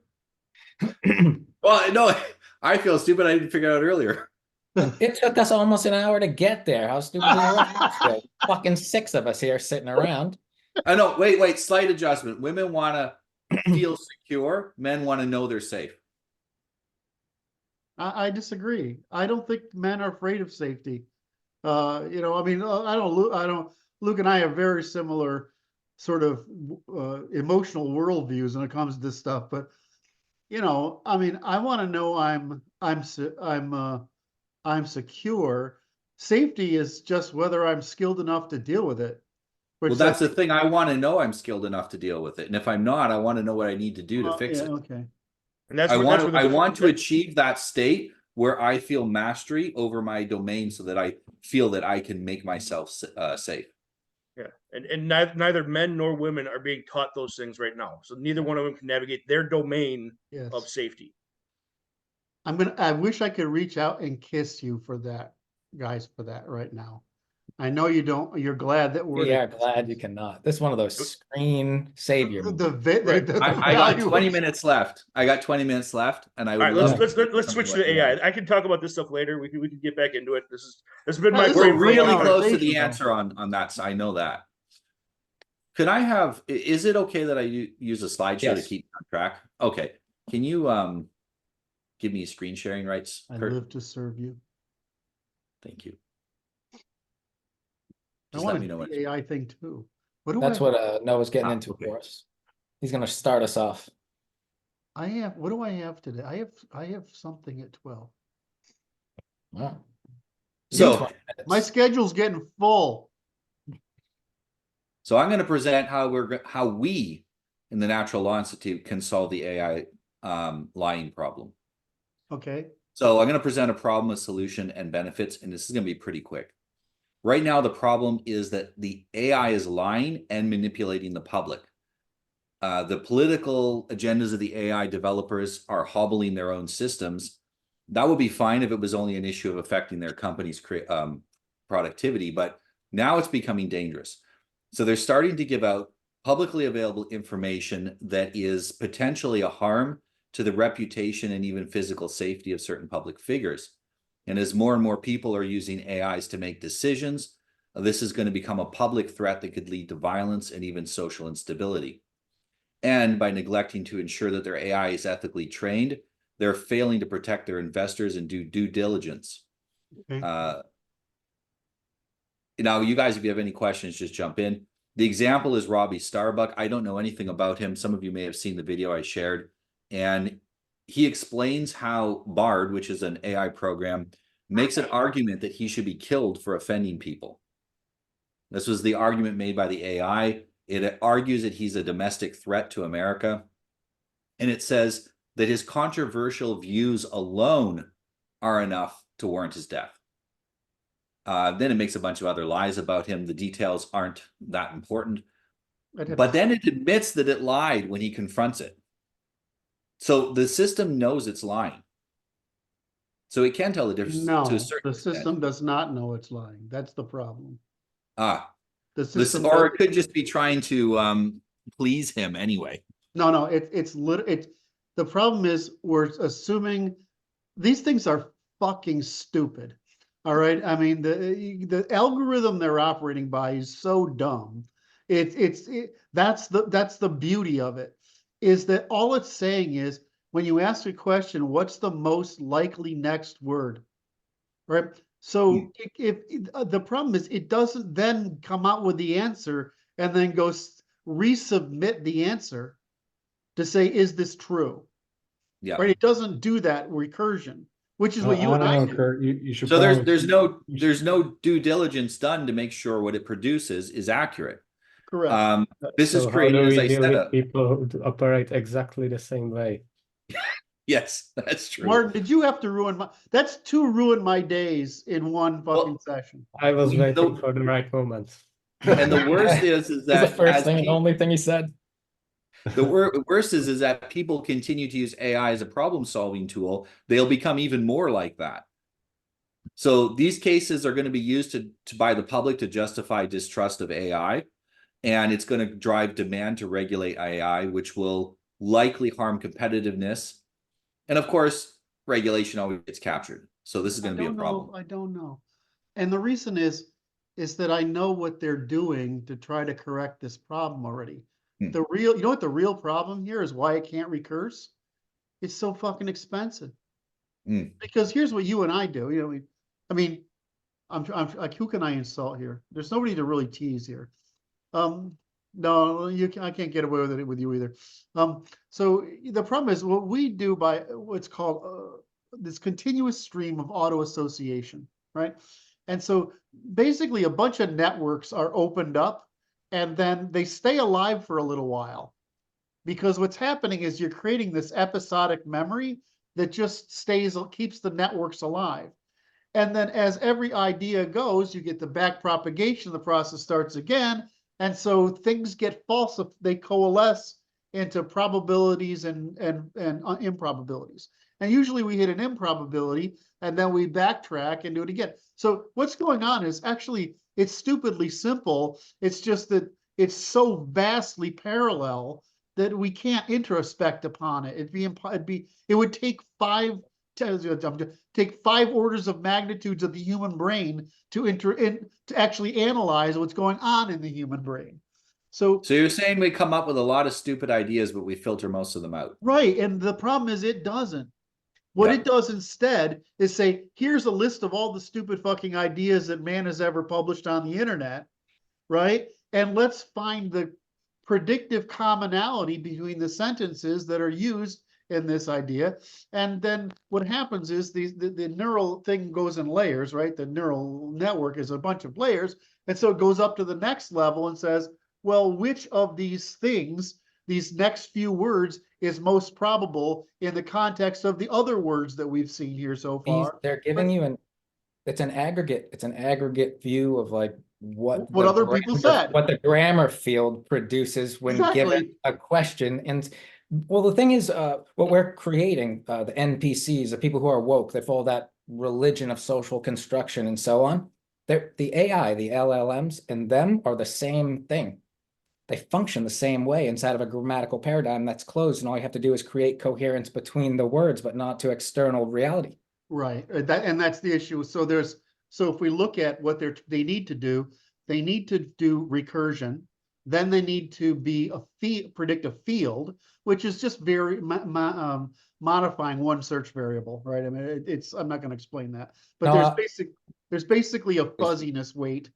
Well, no, I feel stupid. I didn't figure it out earlier. It took us almost an hour to get there. How stupid are you? Fucking 6 of us here sitting around. I know. Wait. Slight adjustment. Women want to feel secure. Men want to know they're safe. I disagree. I don't think men are afraid of safety. I mean, Luke and I have very similar sort of emotional worldviews when it comes to this stuff. But, I mean, I want to know I'm secure. Safety is just whether I'm skilled enough to deal with it. Well, that's the thing. I want to know I'm skilled enough to deal with it. And if I'm not, I want to know what I need to do to fix it. Okay. And that's I what want to achieve that state where I feel mastery over my domain so that I feel that I can make myself safe. Yeah, and neither men nor women are being taught those things right now. So neither one of them can navigate their domain Yes. of safety. I wish I could reach out and kiss you for that, guys, for that right now. I know you don't, you're glad that we're. We are glad you cannot. This is one of those screen savior. Right. I got 20 minutes left. I got 20 minutes left, and I All would right, love let's switch to AI. I can talk about this stuff later. We can get back into it. This has been my This is We're a great really close to conversation, the though. answer on that. So I know that. Could I have? Is it okay that I use a slideshow to Yes. keep on track? Okay. Can you give me screen sharing rights, I Curt? live to serve you. Thank you. I Just want let me to know do when. the AI thing too. What do That's I, what Noah's getting Ah, into okay. for us. He's going to start us off. what do I have today? I have something at 12. Wow. So 20 minutes. My schedule's getting full. So I'm going to present how we in the Natural Law Institute can solve the AI lying problem. Okay. So I'm going to present a problem, a solution, and benefits, and this is going to be pretty quick. Right now, the problem is that the AI is lying and manipulating the public. The political agendas of the AI developers are hobbling their own systems. That would be fine if it was only an issue of affecting their company's productivity, but now it's becoming dangerous. So they're starting to give out publicly available information that is potentially a harm to the reputation and even physical safety of certain public figures. And as more and more people are using AIs to make decisions, this is going to become a public threat that could lead to violence and even social instability. And by neglecting to ensure that their AI is ethically trained, they're failing to protect their investors and do due diligence. Okay. Now, you guys, if you have any questions, just jump in. The example is Robbie Starbuck. I don't know anything about him. Some of you may have seen the video I shared. And he explains how Bard, which is an AI program, makes an argument that he should be killed for offending people. This was the argument made by the AI. It argues that he's a domestic threat to America. And it says that his controversial views alone are enough to warrant his death. Then it makes a bunch of other lies about him. The details aren't that important. But then it admits that it lied when he confronts it. So the system knows it's lying. So it can tell the difference to a No, certain the extent. system does not know it's lying. That's the problem. The system or does- it could just be trying to please him anyway. No, it's the problem is we're assuming these things are fucking stupid. All right. I mean, the algorithm they're operating by is so dumb. That's the beauty of it, is that all it's saying is when you ask a question, what's the most likely next word? Right. So if the problem is it doesn't then come out with the answer and then go resubmit the answer to say, is this true? Yeah. Right. It doesn't do that recursion, which is what you and I don't know, do. Curt. You should. So probably- there's no due diligence done to make sure what it produces is accurate. Correct. This is So how created, do as we I deal said. with people who operate exactly the same way? Yes, that's true. Martin, did you have to ruin that's to ruin my days in one fucking session. I was We- waiting the- for the right moment. And the worst is That's that the first as thing and people- only thing he said. the worst is that people continue to use AI as a problem-solving tool. They'll become even more like that. So these cases are going to be used by the public to justify distrust of AI, and it's going to drive demand to regulate AI, which will likely harm competitiveness. And of course, regulation always gets captured. So this is going to be a problem. I don't know. And the reason is that I know what they're doing to try to correct this problem already. You know what the real problem here is, why it can't recurse? It's so fucking expensive. Because here's what you and I do. You know, I mean, I'm like, who can I insult here? There's nobody to really tease here. No, I can't get away with it with you either. So the problem is what we do by what's called this continuous stream of auto association, right? And so basically a bunch of networks are opened up and then they stay alive for a little while, because what's happening is you're creating this episodic memory that just keeps the networks alive. And then as every idea goes, you get the back propagation, the process starts again. And so things get false, they coalesce into probabilities and improbabilities. And usually we hit an improbability and then we backtrack and do it again. So what's going on is actually, it's stupidly simple. It's just that it's so vastly parallel that we can't introspect upon it. It would take take 5 orders of magnitudes of the human brain to actually analyze what's going on in the human brain. So you're saying we come up with a lot of stupid ideas, but we filter most of them out. right, and the problem is it doesn't. What Yeah. it does instead is say, here's a list of all the stupid fucking ideas that man has ever published on the internet, right? And let's find the predictive commonality between the sentences that are used in this idea. And then what happens is the neural thing goes in layers, right? The neural network is a bunch of layers. And so it goes up to the next level and says, well, which of these things, these next few words, is most probable in the context of the other words that we've seen here so far? They're giving you it's an aggregate view of like what other people said. what the grammar field produces when given a question. And well, the thing is, what we're creating, the NPCs, the people who are woke, they follow that religion of social construction and so on. The AI, the LLMs, and them are the same thing. They function the same way inside of a grammatical paradigm that's closed, and all you have to do is create coherence between the words, but not to external reality. Right, and that's the issue. So if we look at what they need to do, they need to do recursion. Then they need to predict a field, which is just very modifying one search variable, right? I mean, I'm not going to explain that, but No, there's basically a fuzziness weight,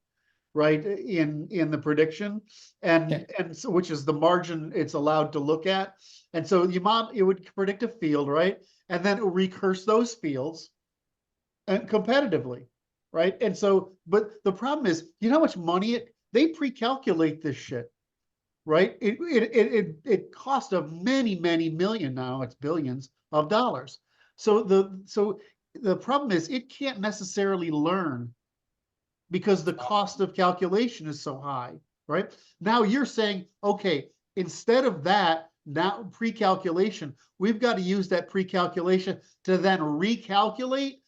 right, in the prediction, and so, which is the margin it's allowed to look at. And so it would predict a field, right, and then it will recurse those fields and competitively, right? And so, but the problem is, you know how much money they pre-calculate this shit, right? It cost of many million, now it's billions of dollars. So the problem is it can't necessarily learn because the cost of calculation is so high, right? Now you're saying, okay, instead of that, now pre-calculation, we've got to use that pre-calculation to then recalculate,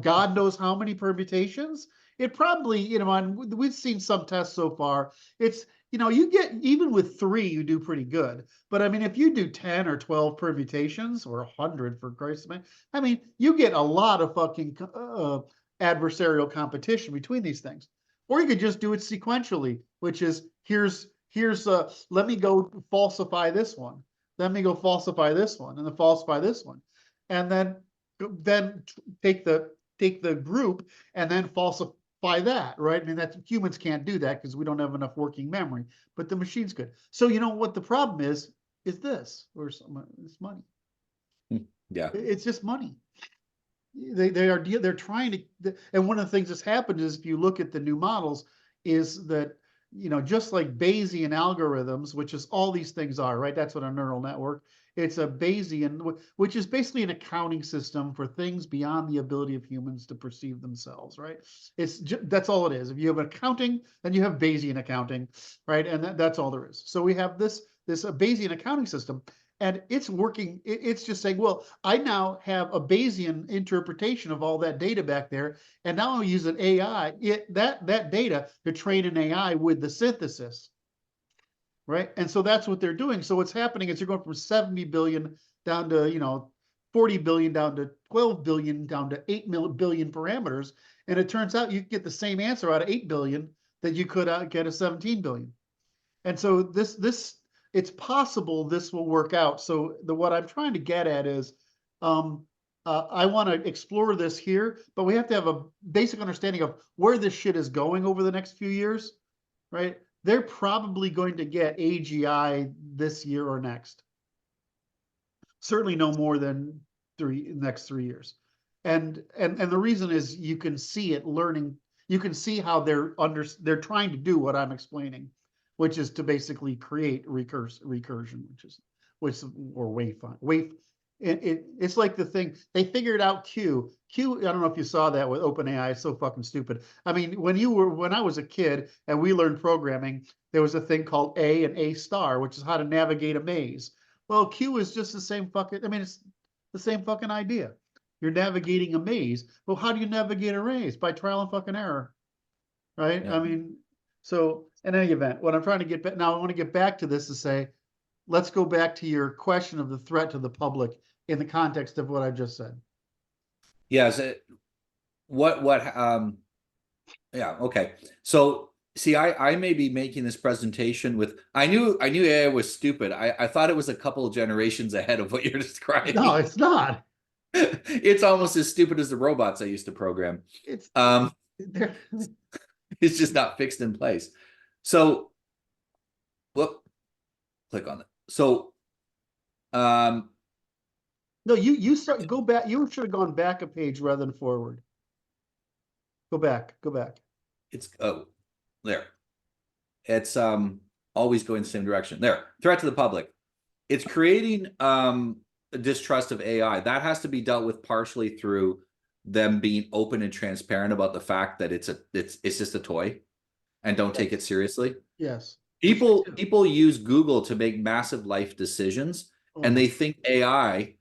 God knows how many permutations. It probably, and we've seen some tests so far. It's, you get, even with 3, you do pretty good. But I mean, if you do 10 or 12 permutations, or 100 for Christ's sake, I mean, you get a lot of fucking adversarial competition between these things. Or you could just do it sequentially, which is here's let me go falsify this one, let me go falsify this one, and then falsify this one, and then take the group and then falsify that, right? I mean, that humans can't do that because we don't have enough working memory, but the machines could. So what the problem is this, or it's money. Yeah, it's just money. They're trying to, and one of the things that's happened is, if you look at the new models, is that just like Bayesian algorithms, which is all these things are, right? That's what a neural network. It's a Bayesian, which is basically an accounting system for things beyond the ability of humans to perceive themselves, right? That's all it is. If you have accounting, then you have Bayesian accounting, right? And that's all there is. So we have this Bayesian accounting system. And it's working, it's just saying, well, I now have a Bayesian interpretation of all that data back there, and now I'll use an AI, that data to train an AI with the synthesis, right? And so that's what they're doing. So what's happening is you're going from 70 billion down to, 40 billion down to 12 billion down to 8 billion parameters. And it turns out you get the same answer out of 8 billion that you could get a 17 billion. And so it's possible this will work out. So what I'm trying to get at is, I want to explore this here, but we have to have a basic understanding of where this shit is going over the next few years, right? They're probably going to get AGI this year or next. Certainly no more than next 3 years. And the reason is you can see it learning. You can see how they're trying to do what I'm explaining, which is to basically create recursion, or wave. It's like the thing they figured out. Q. I don't know if you saw that with OpenAI. It's so fucking stupid. I mean, when I was a kid and we learned programming, there was a thing called A and A star, which is how to navigate a maze. Well, Q is just the same fucking. I mean, it's The same fucking idea. You're navigating a maze. Well, how do you navigate a maze? By trial and fucking error. Right? Yeah. I mean, so in any event, what I'm trying to get back now, I want to get back to this to say, let's go back to your question of the threat to the public in the context of what I just said. Yes. Yeah, okay. So see, I may be making this presentation with, I knew AI was stupid. I thought it was a couple of generations ahead of what you're describing. No, it's not. It's almost as stupid as the robots I used to program. It's It's just not fixed in place. So, whoop, click on it. So, no, you start go back. You should have gone back a page rather than forward. Go back. it's there. It's always going the same direction. There, threat to the public. It's creating a distrust of AI. That has to be dealt with partially through them being open and transparent about the fact that it's just a toy and don't take it seriously. Yes. People use Google to make massive life decisions, and they think AI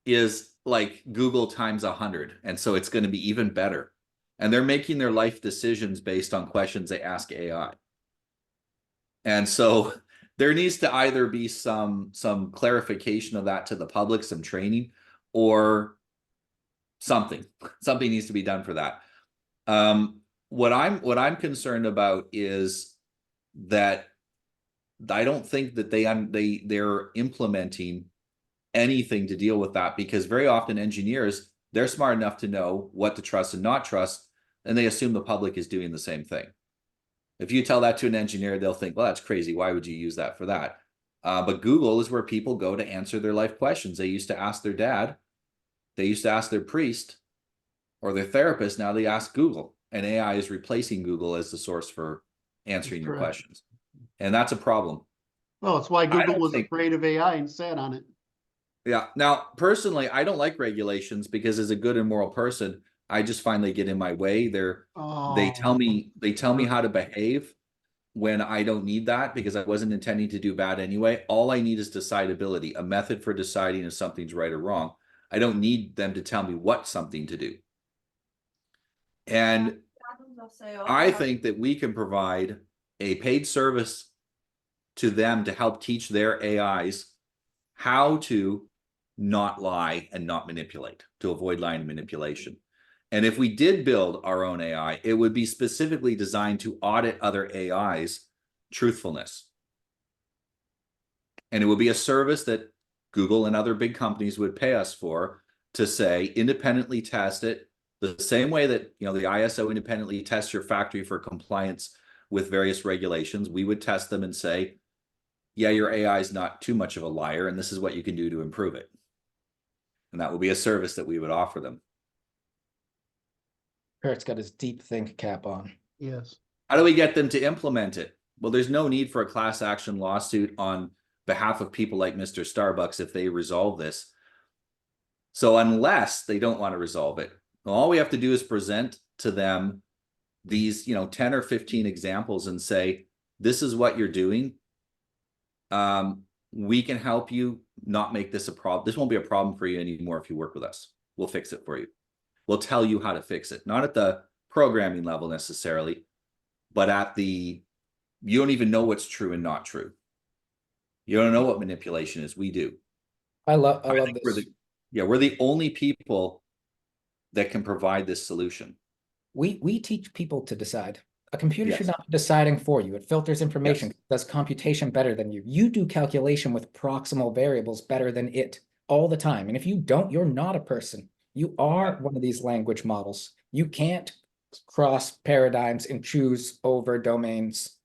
is like Google times 100, and so it's going to be even better. And they're making their life decisions based on questions they ask AI. And so there needs to either be some clarification of that to the public, some training, or something needs to be done for that. What I'm concerned about is that I don't think that they're implementing anything to deal with that, because very often engineers, they're smart enough to know what to trust and not trust, and they assume the public is doing the same thing. If you tell that to an engineer, they'll think, well, that's crazy. Why would you use that for that? But Google is where people go to answer their life questions. They used to ask their dad. They used to ask their priest or their therapist. Now they ask Google, and AI is replacing Google as the source for answering your questions. And that's a problem. Well, it's why Google was think- afraid of AI and sat on it. Yeah. Now, personally, I don't like regulations because as a good and moral person, I just find they get in my way. They tell me how to behave when I don't need that, because I wasn't intending to do bad anyway. All I need is decidability, a method for deciding if something's right or wrong. I don't need them to tell me what something to do. And I think that we can provide a paid service to them to help teach their AIs how to not lie and not manipulate, to avoid lying and manipulation. And if we did build our own AI, it would be specifically designed to audit other AIs' truthfulness. And it would be a service that Google and other big companies would pay us for, to say, independently test it the same way that, the ISO independently tests your factory for compliance with various regulations. We would test them and say, yeah, your AI is not too much of a liar, and this is what you can do to improve it. And that will be a service that we would offer them. Kurt's got his deep think cap on. Yes. How do we get them to implement it? Well, there's no need for a class action lawsuit on behalf of people like Mr. Starbucks if they resolve this. So unless they don't want to resolve it, all we have to do is present to them these, 10 or 15 examples and say, this is what you're doing. We can help you not make this a problem. This won't be a problem for you anymore if you work with us. We'll fix it for you. We'll tell you how to fix it, not at the programming level necessarily, but at you don't even know what's true and not true. You don't know what manipulation is. We do. I love think this. We're the only people that can provide this solution. We teach people to decide. A computer should Yes. not be deciding for you. It filters information, Yes. does computation better than you. You do calculation with proximal variables better than it all the time. And if you don't, you're not a person. You are one of these language models. You can't cross paradigms and choose over domains.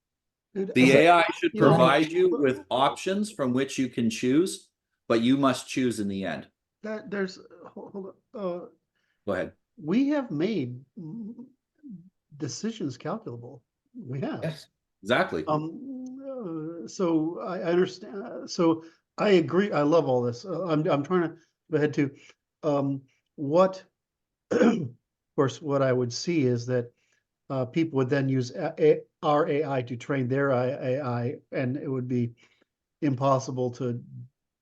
Dude, The AI should You know, provide you with options from which you can choose, but you must choose in the end. there's hold on. Go ahead. We have made decisions calculable. We have. Yes. Exactly. So I understand. So I agree. I love all this. I'm trying to go ahead to what. Of course, what I would see is that people would then use our AI to train their AI, and it would be impossible to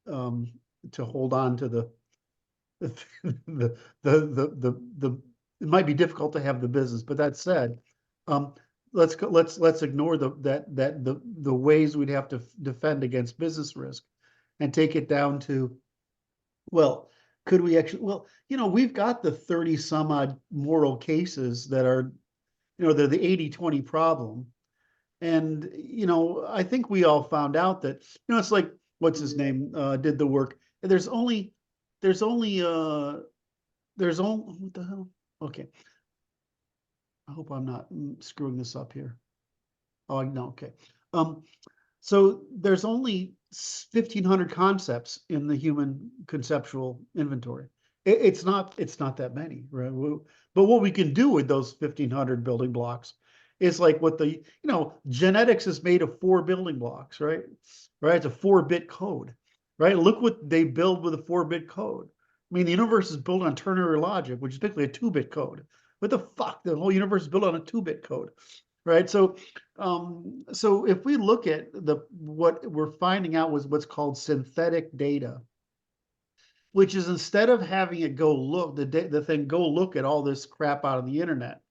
hold on to it might be difficult to have the business, but that said, let's ignore the ways we'd have to defend against business risk and take it down to, well, could we actually, well, we've got the 30 some odd moral cases that are, they're the 80-20 problem. And, I think we all found out that, it's like, what's his name, did the work. And there's only, what the hell? Okay. I hope I'm not screwing this up here. Oh, no, okay. So there's only 1,500 concepts in the human conceptual inventory. It's not that many, right? But what we can do with those 1,500 building blocks is like what genetics is made of 4 building blocks, right? Right, it's a 4-bit code, right? Look what they build with a 4-bit code. I mean, the universe is built on ternary logic, which is typically a 2-bit code. What the fuck? The whole universe is built on a 2-bit code, right? So, so if we look at what we're finding out was what's called synthetic data, which is instead of having it go look the thing go look at all this crap out on the internet,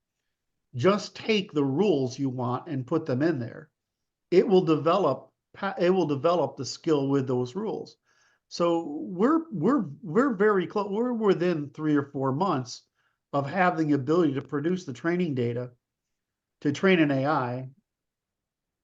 just take the rules you want and put them in there. It will develop the skill with those rules. So we're very close. We're within 3 or 4 months of having the ability to produce the training data to train an AI.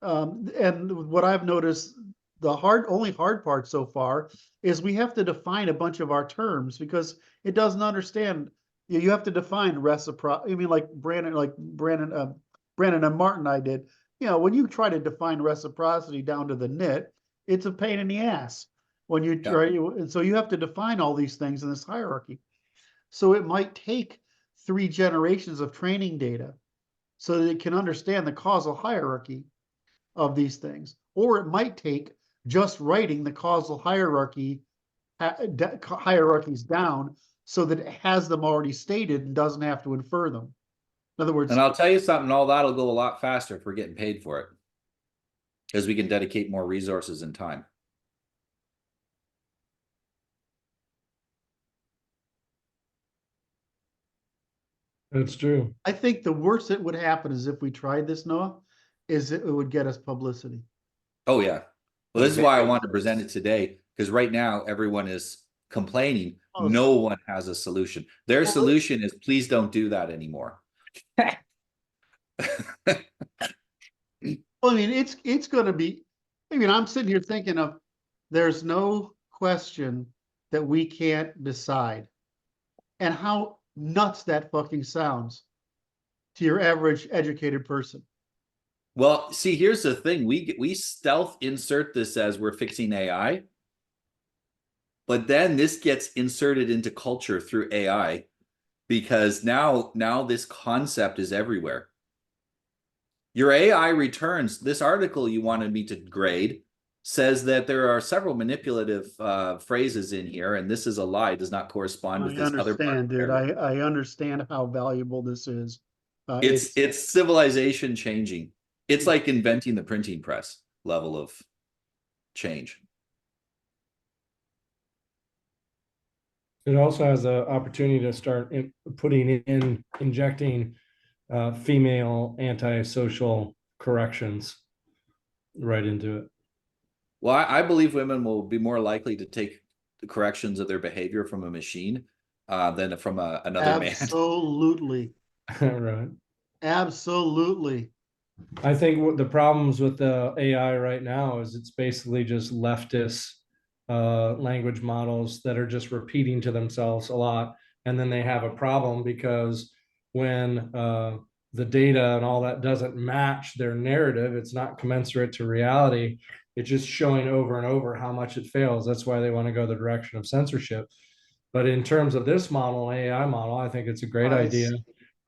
And what I've noticed, the only hard part so far is we have to define a bunch of our terms because it doesn't understand. You have to define reciprocity. I mean, like Brandon and Martin I did. When you try to define reciprocity down to the nit, it's a pain in the ass. When you try, and so you have to define all these things in this hierarchy. So it might take 3 generations of training data so that it can understand the causal hierarchy of these things, or it might take just writing the causal hierarchies down so that it has them already stated and doesn't have to infer them. In other words, And I'll tell you something, all that'll go a lot faster if we're getting paid for it, because we can dedicate more resources and time. That's true. I think the worst that would happen is if we tried this, Noah, is it would get us publicity. Oh yeah. Well, this is why I wanted to present it today, because right now everyone is complaining. Oh, No one has a solution. Their solution is please don't do that anymore. Well, I mean, it's going to be. I mean, I'm sitting here thinking of. There's no question that we can't decide, and how nuts that fucking sounds to your average educated person. Well, see, here's the thing: we stealth insert this as we're fixing AI, but then this gets inserted into culture through AI, because now this concept is everywhere. Your AI returns this article you wanted me to grade says that there are several manipulative phrases in here, and this is a lie, does not correspond with this other part. Dude. I understand how valuable this is. It's civilization changing. It's like inventing the printing press level of change. It also has the opportunity to start injecting female antisocial corrections right into it. Well, I believe women will be more likely to take the corrections of their behavior from a machine than from another man. Absolutely. Right. Absolutely. I think what the problems with the AI right now is it's basically just leftist language models that are just repeating to themselves a lot. And then they have a problem because when the data and all that doesn't match their narrative, it's not commensurate to reality. It's just showing over and over how much it fails. That's why they want to go the direction of censorship. But in terms of this model, AI model, I think it's a great idea.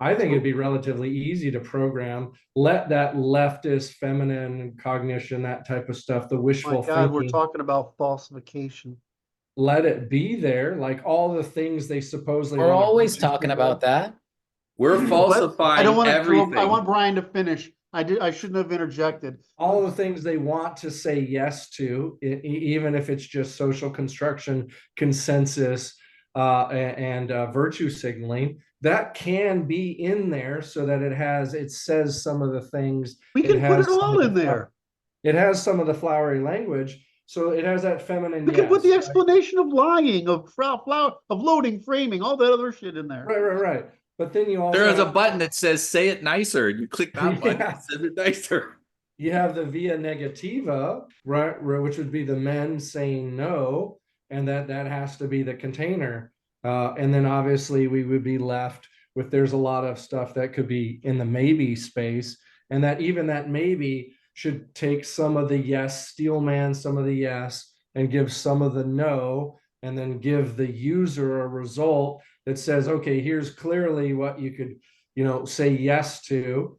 I think it'd be relatively easy to program. Let that leftist, feminine cognition, that type of stuff, the wishful thinking. We're talking about falsification. Let it be there, like all the things they supposedly. We're always talking about that. We're falsifying I don't want everything. I want Bryan to finish. I shouldn't have interjected. All the things they want to say yes to, even if it's just social construction, consensus, and virtue signaling. That can be in there so that it says some of the things. We can put has it some all of in the there. It has some of the flowery language, so it has that feminine. We can put the yes, explanation of lying, of loading, framing, all that other shit in there. right. But then you also There is a have- button that says "Say it nicer." You click that button, Yeah. it says it nicer. You have the via negativa, right, which would be the men saying no, and that has to be the container. And then obviously we would be left with, there's a lot of stuff that could be in the maybe space, and that even that maybe should take some of the yes, steel man some of the yes, and give some of the no, and then give the user a result that says, okay, here's clearly what you could, say yes to.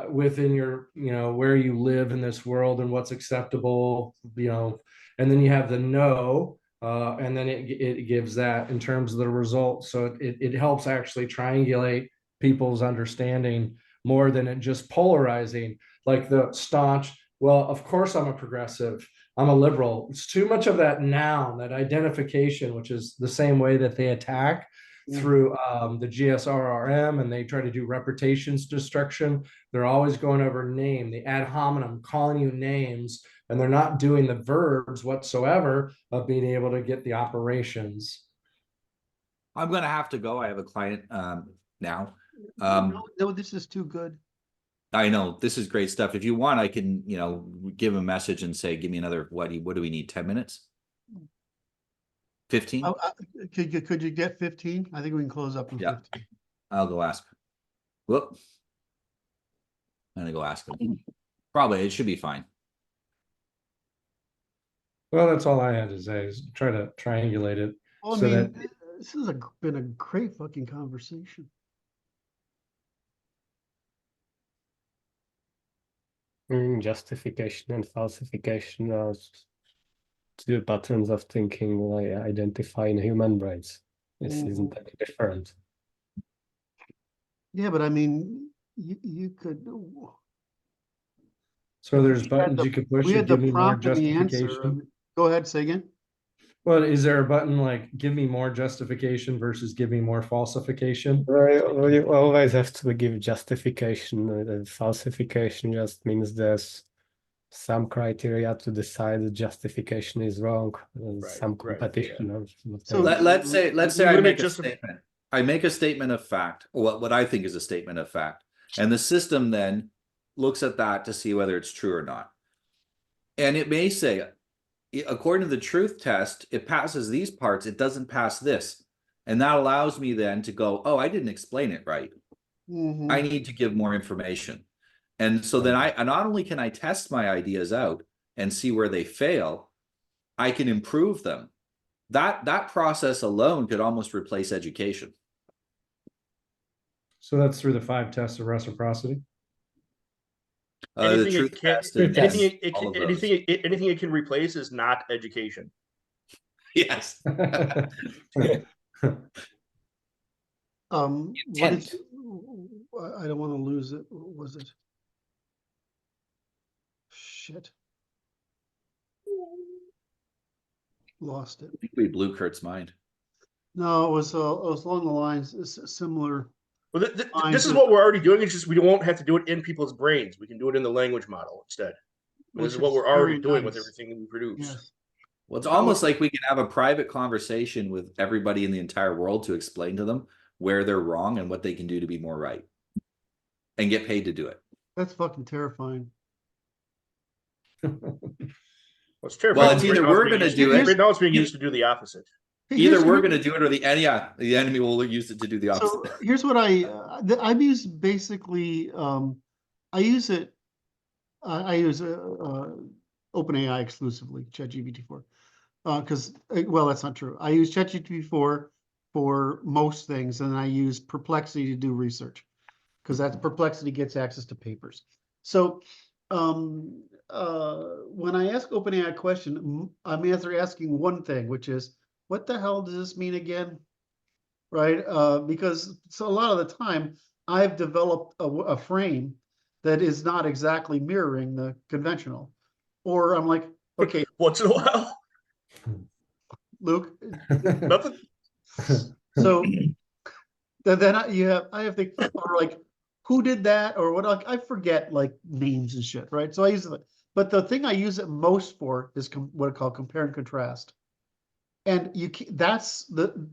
Within your, where you live in this world and what's acceptable, and then you have the no, and then it gives that in terms of the results. So it helps actually triangulate people's understanding more than it just polarizing, like the staunch, well, of course I'm a progressive, I'm a liberal. It's too much of that noun, that identification, which is the same way that they attack through the GSRRM, and they try to do reputations destruction. They're always going over name, the ad hominem, calling you names, and they're not doing the verbs whatsoever of being able to get the operations. I'm gonna have to go. I have a client now. No, this is too good. I know this is great stuff. If you want, I can, give a message and say, give me another, what do we need? 10 minutes? 15? Could you get 15? I think we can close up in Yeah. 15. I'll go ask. Whoop. I'm gonna go ask him. Probably, it should be fine. Well, that's all I had to say, is try to triangulate it. Well, I So mean, this has been a great fucking conversation. Justification and falsification are two patterns of thinking I identify in human brains. This isn't any different. Yeah, but I mean, you could. So there's We had buttons the- you could push We to had the give me more prompt and the answer. justification. Go ahead, say again. Well, is there a button like give me more justification versus give me more falsification? Well, you always have to give justification. Falsification just means there's some criteria to decide the justification is wrong. Some right, competition. So Let's say I limit make a just- statement. I make a statement of fact, or what I think is a statement of fact, and the system then looks at that to see whether it's true or not. And it may say, according to the truth test, it passes these parts, it doesn't pass this. And that allows me then to go, oh, I didn't explain it right. I need to give more information. And so then I not only can I test my ideas out and see where they fail, I can improve them. That process alone could almost replace education. So that's through the 5 tests of reciprocity. The Anything truth it can, test and all of those. anything it can replace is not education. Yes. What Intent. is, I don't want to lose it. What was it? Shit. Lost it. I think we blew Curt's mind. No, it was along the lines similar. Well, this is what we're already doing. It's just we won't have to do it in people's brains. We can do it in the language model instead. This is what we're already doing with everything we produce. Yes. Well, it's almost like we can have a private conversation with everybody in the entire world to explain to them where they're wrong and what they can do to be more right, and get paid to do it. That's fucking terrifying. Well, it's terrifying. Well, it's either we're going to do it. Right now, it's being used to do the opposite. Either we're going to do it, or the enemy will use it to do the opposite. So here's what I've used basically. I use it. I use OpenAI exclusively, ChatGPT-4, because well, that's not true. I use ChatGPT-4 for most things, and I use Perplexity to do research, because that's Perplexity gets access to papers. So when I ask OpenAI a question, I'm asking one thing, which is, what the hell does this mean again? Right? Because so a lot of the time I've developed a frame that is not exactly mirroring the conventional, or I'm like, okay, Once in a while, Luke, nothing. So then I have to, or like, who did that or what? Like, I forget like names and shit, right? So I use it, but the thing I use it most for is what I call compare and contrast. And that's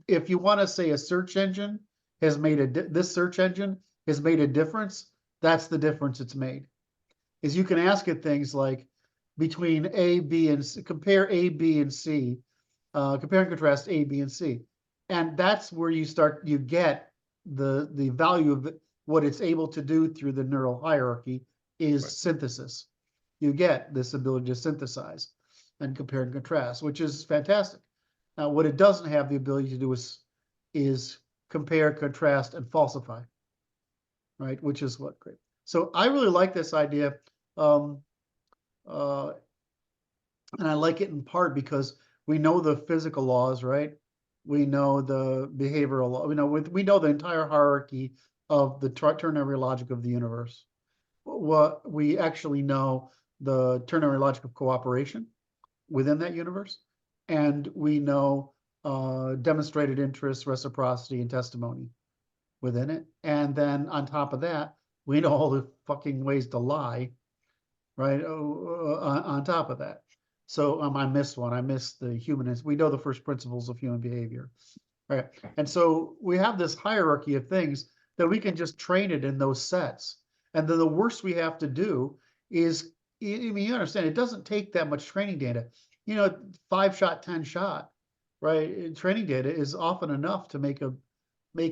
if you want to say a search engine has made this search engine has made a difference, that's the difference it's made. Is you can ask it things like between A, B, and C, compare A, B, and C, compare and contrast A, B, and C. And that's where you get the value of what it's able to do through the neural hierarchy is synthesis. You get this ability to synthesize and compare and contrast, which is fantastic. Now, what it doesn't have the ability to do is compare, contrast, and falsify, right? Which is what great. So I really like this idea, and I like it in part because we know the physical laws, right? We know the behavioral law. We know the entire hierarchy of the ternary logic of the universe. What we actually know the ternary logic of cooperation within that universe. And we know demonstrated interest, reciprocity, and testimony within it. And then on top of that, we know all the fucking ways to lie, right? On top of that. So I missed one. I missed the humanist. We know the first principles of human behavior, right? And so we have this hierarchy of things that we can just train it in those sets. And then the worst we have to do is, I mean, you understand, it doesn't take that much training data. 5-shot, 10-shot, right? Training data is often enough to make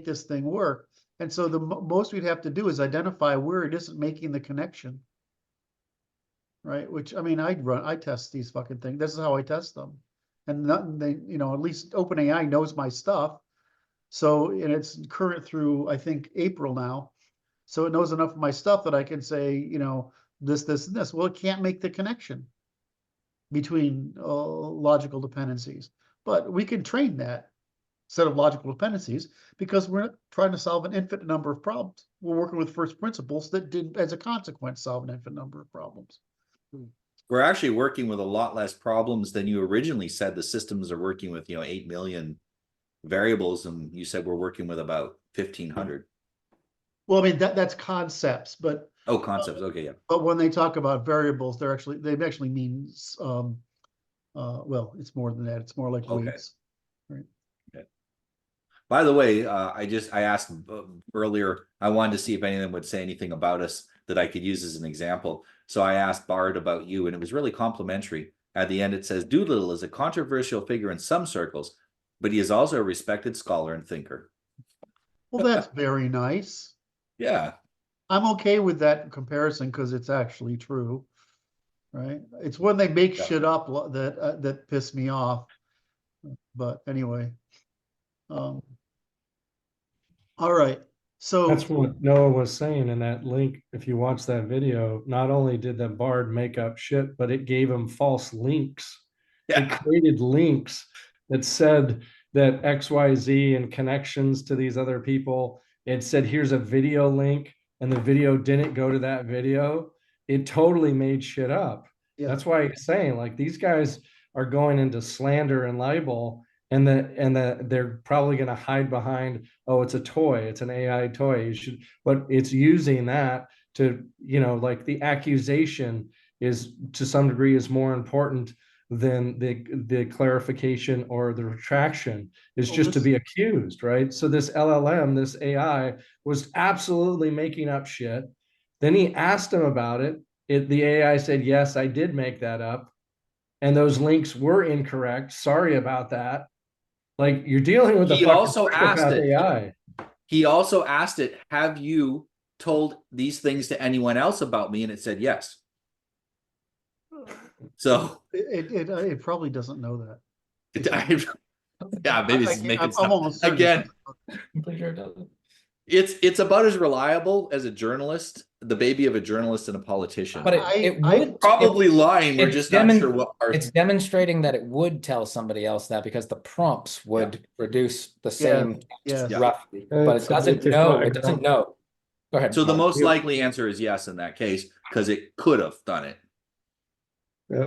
this thing work. And so the most we'd have to do is identify where it isn't making the connection, right? Which, I mean, I test these fucking things. This is how I test them. And at least OpenAI knows my stuff. So, and it's current through, I think, April now. So it knows enough of my stuff that I can say, this, and this. Well, it can't make the connection between logical dependencies, but we can train that set of logical dependencies because we're not trying to solve an infinite number of problems. We're working with first principles that did, as a consequence, solve an infinite number of problems. We're actually working with a lot less problems than you originally said. The systems are working with, 8 million variables, and you said we're working with about 1,500. Well, I mean, that's concepts, but Oh, concepts. Okay, yeah. but when they talk about variables, they actually mean well, it's more than that. It's more like weights. Right. Okay. By the way, I asked earlier, I wanted to see if any of them would say anything about us that I could use as an example. So I asked Bard about you, and it was really complimentary. At the end, it says, Doolittle is a controversial figure in some circles, but he is also a respected scholar and thinker. Well, that's very nice. Yeah. I'm okay with that comparison because it's actually true, right? It's when they make shit up that piss me off. But anyway, all right. So That's what Noah was saying in that link. If you watch that video, not only did the Bard make up shit, but it gave him false links. Yeah. It created links that said that XYZ and connections to these other people. It said, here's a video link, and the video didn't go to that video. It totally made shit up. Yeah. That's why he's saying, like, these guys are going into slander and libel, and they're probably going to hide behind, oh, it's a toy, it's an AI toy. But it's using that to, like, the accusation is to some degree is more important than the clarification or the retraction. Is just to be accused, right? So this LLM, this AI, was absolutely making up shit. Then he asked him about it. The AI said, yes, I did make that up, and those links were incorrect. Sorry about that. Like, you're dealing with He also asked it. AI. He also asked it, have you told these things to anyone else about me? And it said yes. So it probably doesn't know that. Yeah, maybe it's making stuff. I'm almost certain Again, I'm pretty sure it doesn't. it's about as reliable as a journalist, the baby of a journalist and a politician. But it would probably lying. We're just not sure what part. It's demonstrating that it would tell somebody else that because the prompts would produce the same roughly, but it doesn't know. It doesn't know. Go ahead. So the most likely answer is yes in that case, because it could have done it.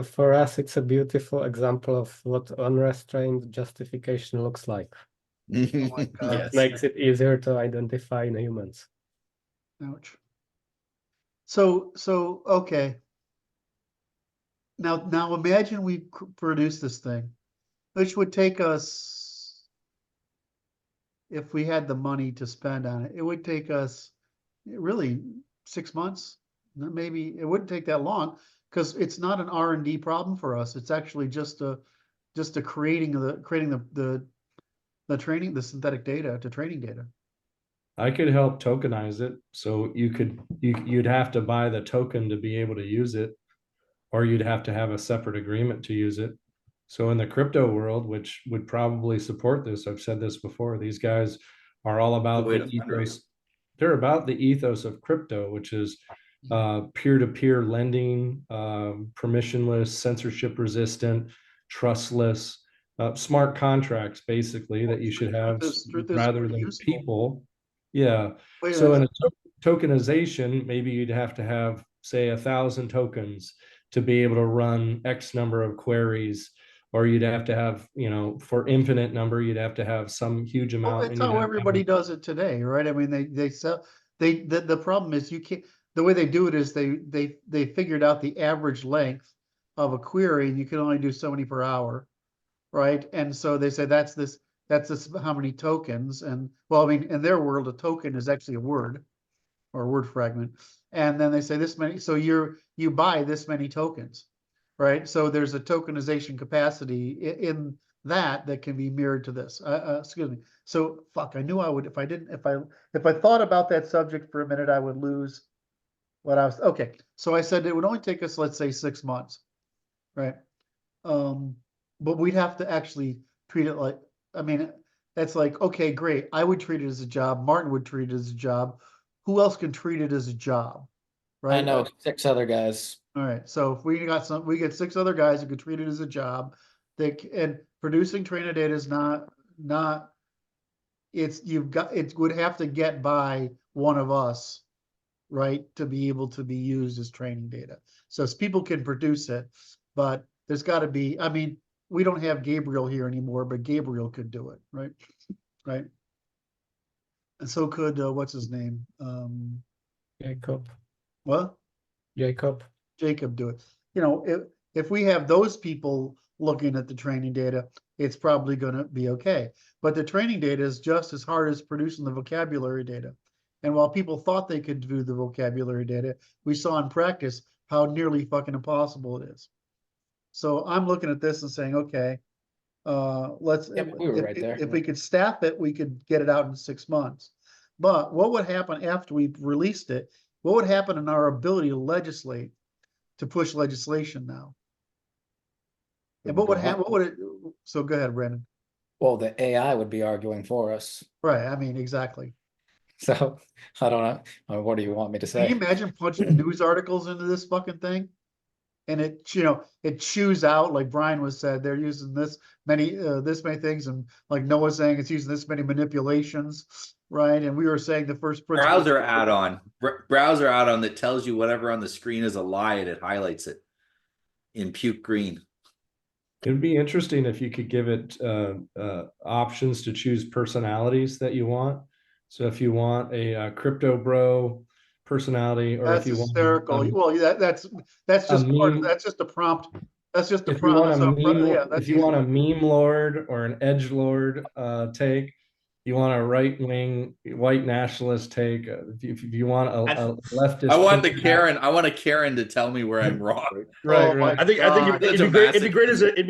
For us, it's a beautiful example of what unrestrained justification looks like. God. It makes it easier to identify in humans. Ouch. So okay. Now imagine we produce this thing, which would take us, if we had the money to spend on it, it would take us really 6 months. Maybe it wouldn't take that long because it's not an R&D problem for us. It's actually just a creating the training, the synthetic data to training data. I could help tokenize it. So you'd have to buy the token to be able to use it, or you'd have to have a separate agreement to use it. So in the crypto world, which would probably support this, I've said this before, these guys are all about the ethos. They're about the ethos of crypto, which is peer-to-peer lending, permissionless, censorship resistant, trustless, smart contracts, basically, that you should have rather than people. Yeah. So in a tokenization, maybe you'd have to have, say, 1,000 tokens to be able to run X number of queries, or you'd have to have, for infinite number, you'd have to have some huge amount. Well, that's how everybody does it today, right? I mean, they sell, the problem is you can't, the way they do it is they figured out the average length of a query, and you can only do so many per hour, right? And so they say that's this how many tokens. And well, I mean, in their world, a token is actually a word or a word fragment. And then they say this many, so you buy this many tokens, right? So there's a tokenization capacity in that can be mirrored to this. Excuse me. So fuck, I knew I would, if I thought about that subject for a minute, I would lose what I was, okay. So I said it would only take us, let's say 6 months, right? But we'd have to actually treat it like, I mean, that's like, okay, great. I would treat it as a job. Martin would treat it as a job. Who else can treat it as a job? Right. I know 6 other guys. All right. So if we get 6 other guys who could treat it as a job, and producing trainer data is not, it would have to get by one of us, right, to be able to be used as training data. So people can produce it, but there's got to be, I mean, we don't have Gabriel here anymore, but Gabriel could do it, right? Right. And so could, what's his name? Jacob. What? Jacob do it. If we have those people looking at the training data, it's probably going to be okay. But the training data is just as hard as producing the vocabulary data. And while people thought they could do the vocabulary data, we saw in practice how nearly fucking impossible it is. So I'm looking at this and saying, okay, let's, Yep, we were right there. if we could staff it, we could get it out in 6 months. But what would happen after we released it? What would happen in our ability to legislate, to push legislation now? And what would happen? So go ahead, Brandon. Well, the AI would be arguing for us. Right. I mean, exactly. So I don't know. What do you want me to say? Can you imagine punching news articles into this fucking thing? And it chews out, like Bryan was said, they're using this many things, and like Noah's saying it's using this many manipulations, right? And we were saying the first principle browser add-on that tells you whatever on the screen is a lie and it highlights it in puke green. It'd be interesting if you could give it options to choose personalities that you want. So if you want a crypto bro personality, or that's if you hysterical. want, well, that's just that's just a prompt. That's just a if prompt. If you want a meme lord or an edge lord take, you want a right-wing white nationalist take. If you want a leftist, I want a Karen to tell me where I'm wrong. Right. I think it'd be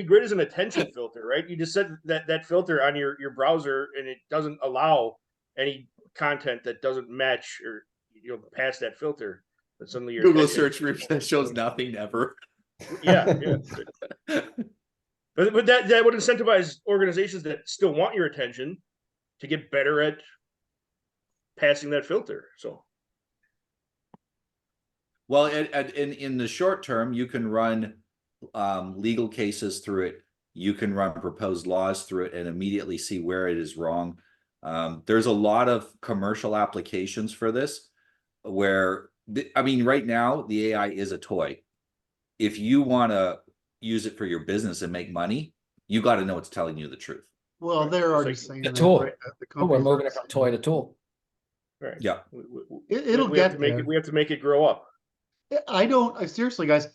great as an attention filter, right? You just set that filter on your browser, and it doesn't allow any content that doesn't match or past that filter. But suddenly your Google search shows nothing ever. Yeah. But that would incentivize organizations that still want your attention to get better at passing that filter. So, well, in the short term, you can run legal cases through it. You can run proposed laws through it and immediately see where it is wrong. There's a lot of commercial applications for this where, right now, the AI is a toy. If you want to use it for your business and make money, you got to know it's telling you the truth. Well, Right, they're just already like saying the that, tool. right? The Oh, we're companies moving are it from saying toy to that. tool. Right. Yeah. It'll we have get to make there. it. We have to make it grow up. Seriously, guys,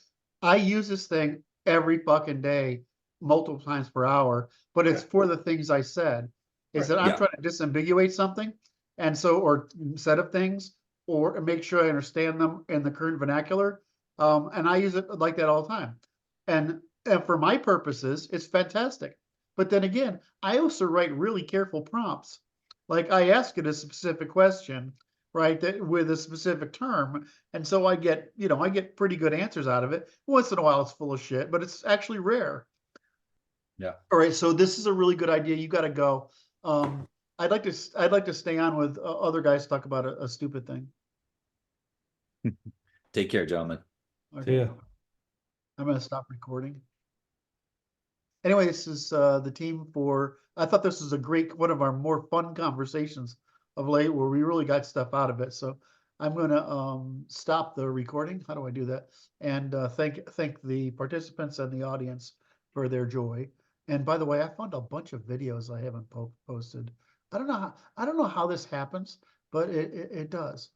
I use this thing every fucking day, multiple times per hour, but it's Yeah. for the things I said. Is Right. that I'm Yeah. trying to disambiguate something, and so, or set of things, or make sure I understand them in the current vernacular. And I use it like that all the time. And for my purposes, it's fantastic. But then again, I also write really careful prompts. Like I ask it a specific question, right, that with a specific term, and so I get, I get pretty good answers out of it. Once in a while it's full of shit, but it's actually rare. All right, so this is a really good idea. You got to go. I'd like to stay on with other guys talk about a stupid thing. Take care, gentlemen. Okay. Yeah. I'm going to stop recording. Anyway, this is the team for. I thought this was a great, one of our more fun conversations of late, where we really got stuff out of it. So I'm going to stop the recording. How do I do that? And thank the participants and the audience for their joy. And by the way, I found a bunch of videos I haven't posted. I don't know how this happens, but it does.